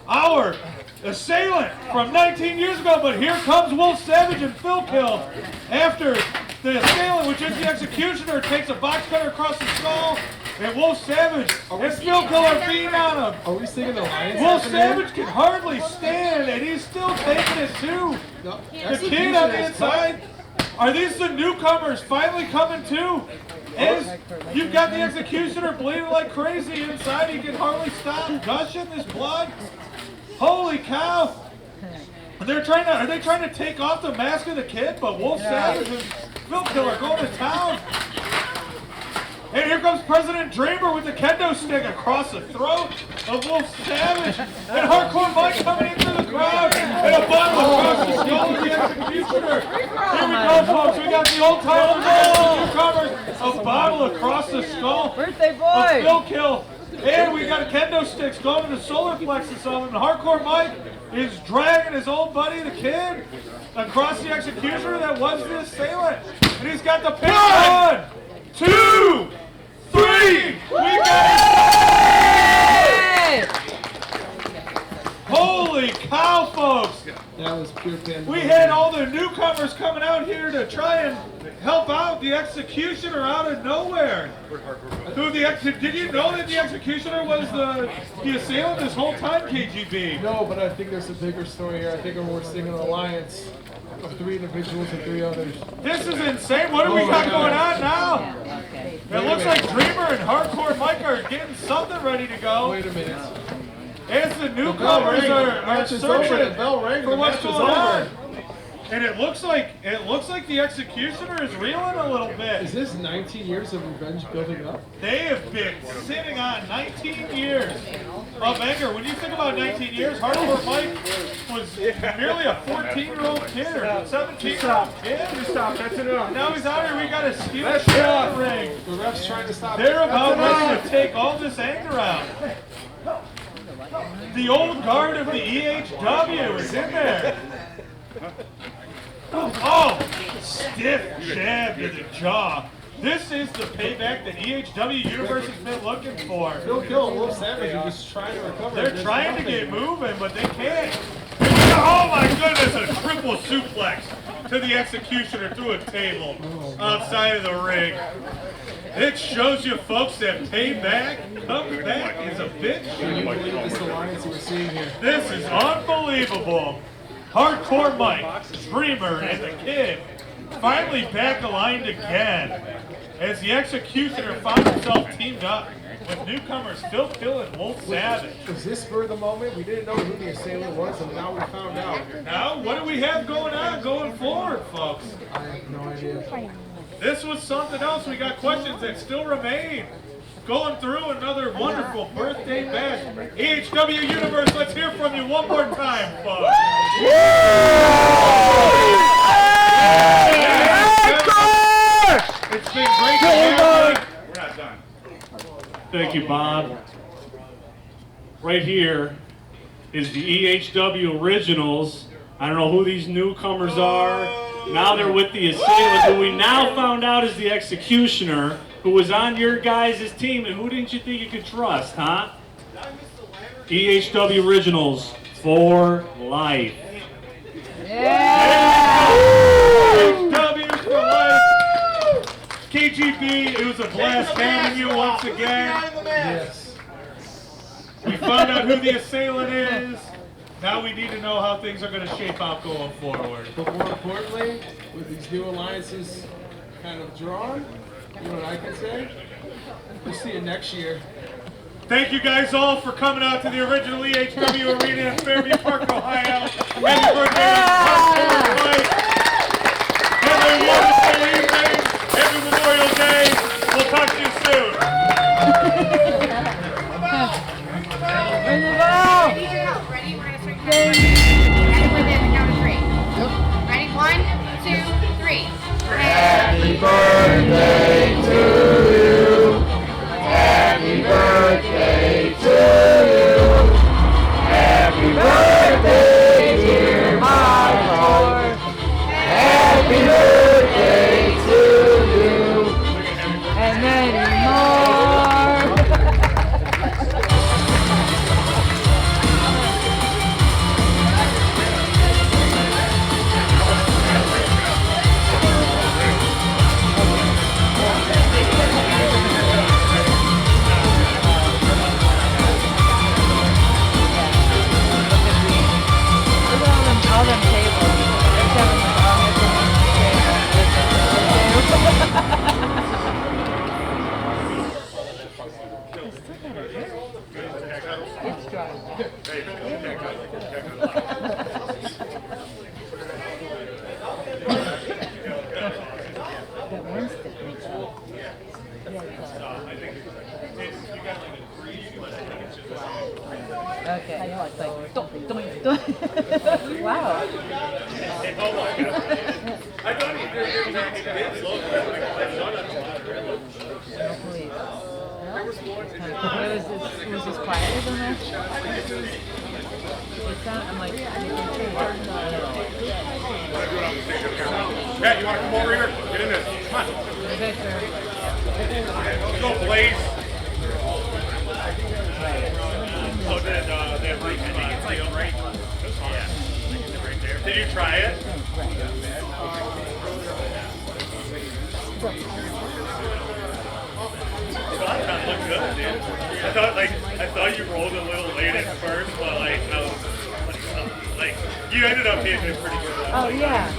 Speaker 3: our assailant from 19 years ago. But here comes Wolf Savage and Filkill after The Assailant, which is the Executioner, takes a box cutter across the skull, and Wolf Savage and Filkill are beating on him.
Speaker 6: Are we singing the Lions?
Speaker 3: Wolf Savage can hardly stand, and he's still taking it too.
Speaker 6: No,
Speaker 3: The kid on the inside. Are these the newcomers finally coming too? You've got the Executioner bleeding like crazy inside. He can hardly stop gushing this blood. Holy cow! Are they trying to take off the mask of the kid? But Wolf Savage and Filkill are going to town. And here comes President Dreamer with the kendo stick across the throat of Wolf Savage. And Hardcore Mike coming in through the crowd. And a bottle across the skull of the Executioner. Here we go, folks. We got the old title newcomers. A bottle across the skull
Speaker 4: Birthday boy.
Speaker 3: of Filkill. And we got kendo sticks going to the solar plexus of him. And Hardcore Mike is dragging his old buddy, the kid, across the Executioner that was the Assailant. And he's got the pin. 1, 2, 3. We got it. Holy cow, folks.
Speaker 6: That was pure pandemonium.
Speaker 3: We had all the newcomers coming out here to try and help out the Executioner out of nowhere. Did you know that the Executioner was the Assailant this whole time, K.G.B?
Speaker 6: No, but I think there's a bigger story here. I think we're singing an alliance of 3 individuals and 3 others.
Speaker 3: This is insane. What do we got going on now? It looks like Dreamer and Hardcore Mike are getting something ready to go.
Speaker 6: Wait a minute.
Speaker 3: As the newcomers are searching for what's going on. And it looks like the Executioner is reeling a little bit.
Speaker 6: Is this 19 years of revenge building up?
Speaker 3: They have been sitting on 19 years of anger. When you think about 19 years, Hardcore Mike was merely a 14-year-old kid or a 17-year-old kid.
Speaker 6: Stop, that's enough.
Speaker 3: Now he's out here, we got a steal the ring.
Speaker 6: The ref's trying to stop.
Speaker 3: They're about ready to take all this anger out. The old guard of the EHW is in there. Oh, stiff jab to the jaw. This is the payback that EHW Universe has been looking for.
Speaker 6: Filkill and Wolf Savage are just trying to recover.
Speaker 3: They're trying to get moving, but they can't. Oh my goodness, a triple suplex to the Executioner through a table outside of the ring. It shows you folks that payback comes back is a bitch.
Speaker 6: Can you believe this alliance we're seeing here?
Speaker 3: This is unbelievable. Hardcore Mike, Dreamer, and the Kid finally back aligned again as the Executioner found himself teamed up with newcomers Filkill and Wolf Savage.
Speaker 6: Was this for the moment? We didn't know who the Assailant was, and now we found out.
Speaker 3: Now, what do we have going on going forward, folks?
Speaker 6: I have no idea.
Speaker 3: This was something else. We got questions that still remain. Going through another wonderful birthday bash. EHW Universe, let's hear from you one more time, folks. It's been great to have you. We're not done.
Speaker 9: Thank you, Bob. Right here is the EHW Originals. I don't know who these newcomers are. Now they're with the Assailant, who we now found out is the Executioner, who was on your guys' team, and who didn't you think you could trust, huh? EHW Originals for life.
Speaker 3: Yeah! EHW for life. K.G.B, it was a blast having you once again.
Speaker 6: Yes.
Speaker 3: We found out who the Assailant is. Now we need to know how things are going to shape out going forward.
Speaker 6: But more importantly, with these new alliances kind of drawn, you know what I can say? We'll see you next year.
Speaker 3: Thank you guys all for coming out to the original EHW Arena in Fairview Park, Ohio. Happy birthday, Hardcore Mike. Have a wonderful evening. Happy Memorial Day. We'll talk to you soon.
Speaker 4: Bring it out.
Speaker 10: Ready? We're going to start counting. Everyone at the count of 3. Yep. Ready? 1, 2, 3.
Speaker 4: Happy birthday to you. Happy birthday to you. Happy birthday, dear Michael.
Speaker 3: I think you got like a 3, but I think it's just
Speaker 4: Okay, it's like, don't. Wow.
Speaker 3: Oh my god. I thought he did slow.
Speaker 4: No police. It was just quieter than last year. I'm like,
Speaker 11: Matt, you want to come over here? Get in this. Come on. Let's go, Blaze.
Speaker 3: Oh, that right, it's like right. Yeah. Right there. Did you try it? Well, that kind of looked good, dude. I thought you rolled a little late at first, but like you ended up being pretty good.
Speaker 4: Oh yeah.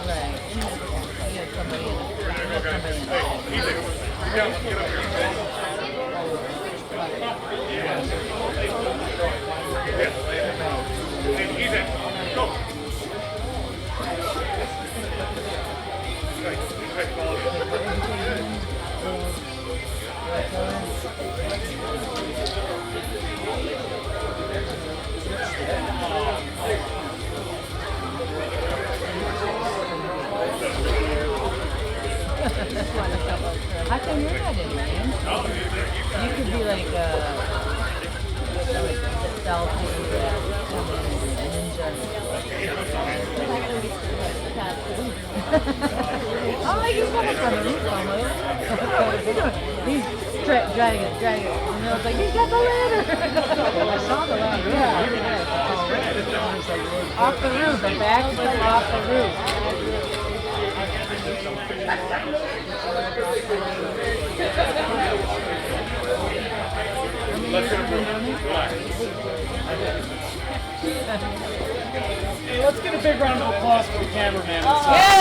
Speaker 4: Right. You had somebody in it.
Speaker 11: Hey, easy. Yeah, get up here. Hey, easy. Go.
Speaker 4: How come you're not in, man? You could be like selfie, ninja. Oh, he's coming from the roof somewhere. What is he doing? He's dragging it. And I was like, he's got the ladder. I saw the ladder. Yeah. Off the roof. The back foot off the roof.
Speaker 5: Hey, let's get a big round of applause for the cameraman.
Speaker 4: Yeah!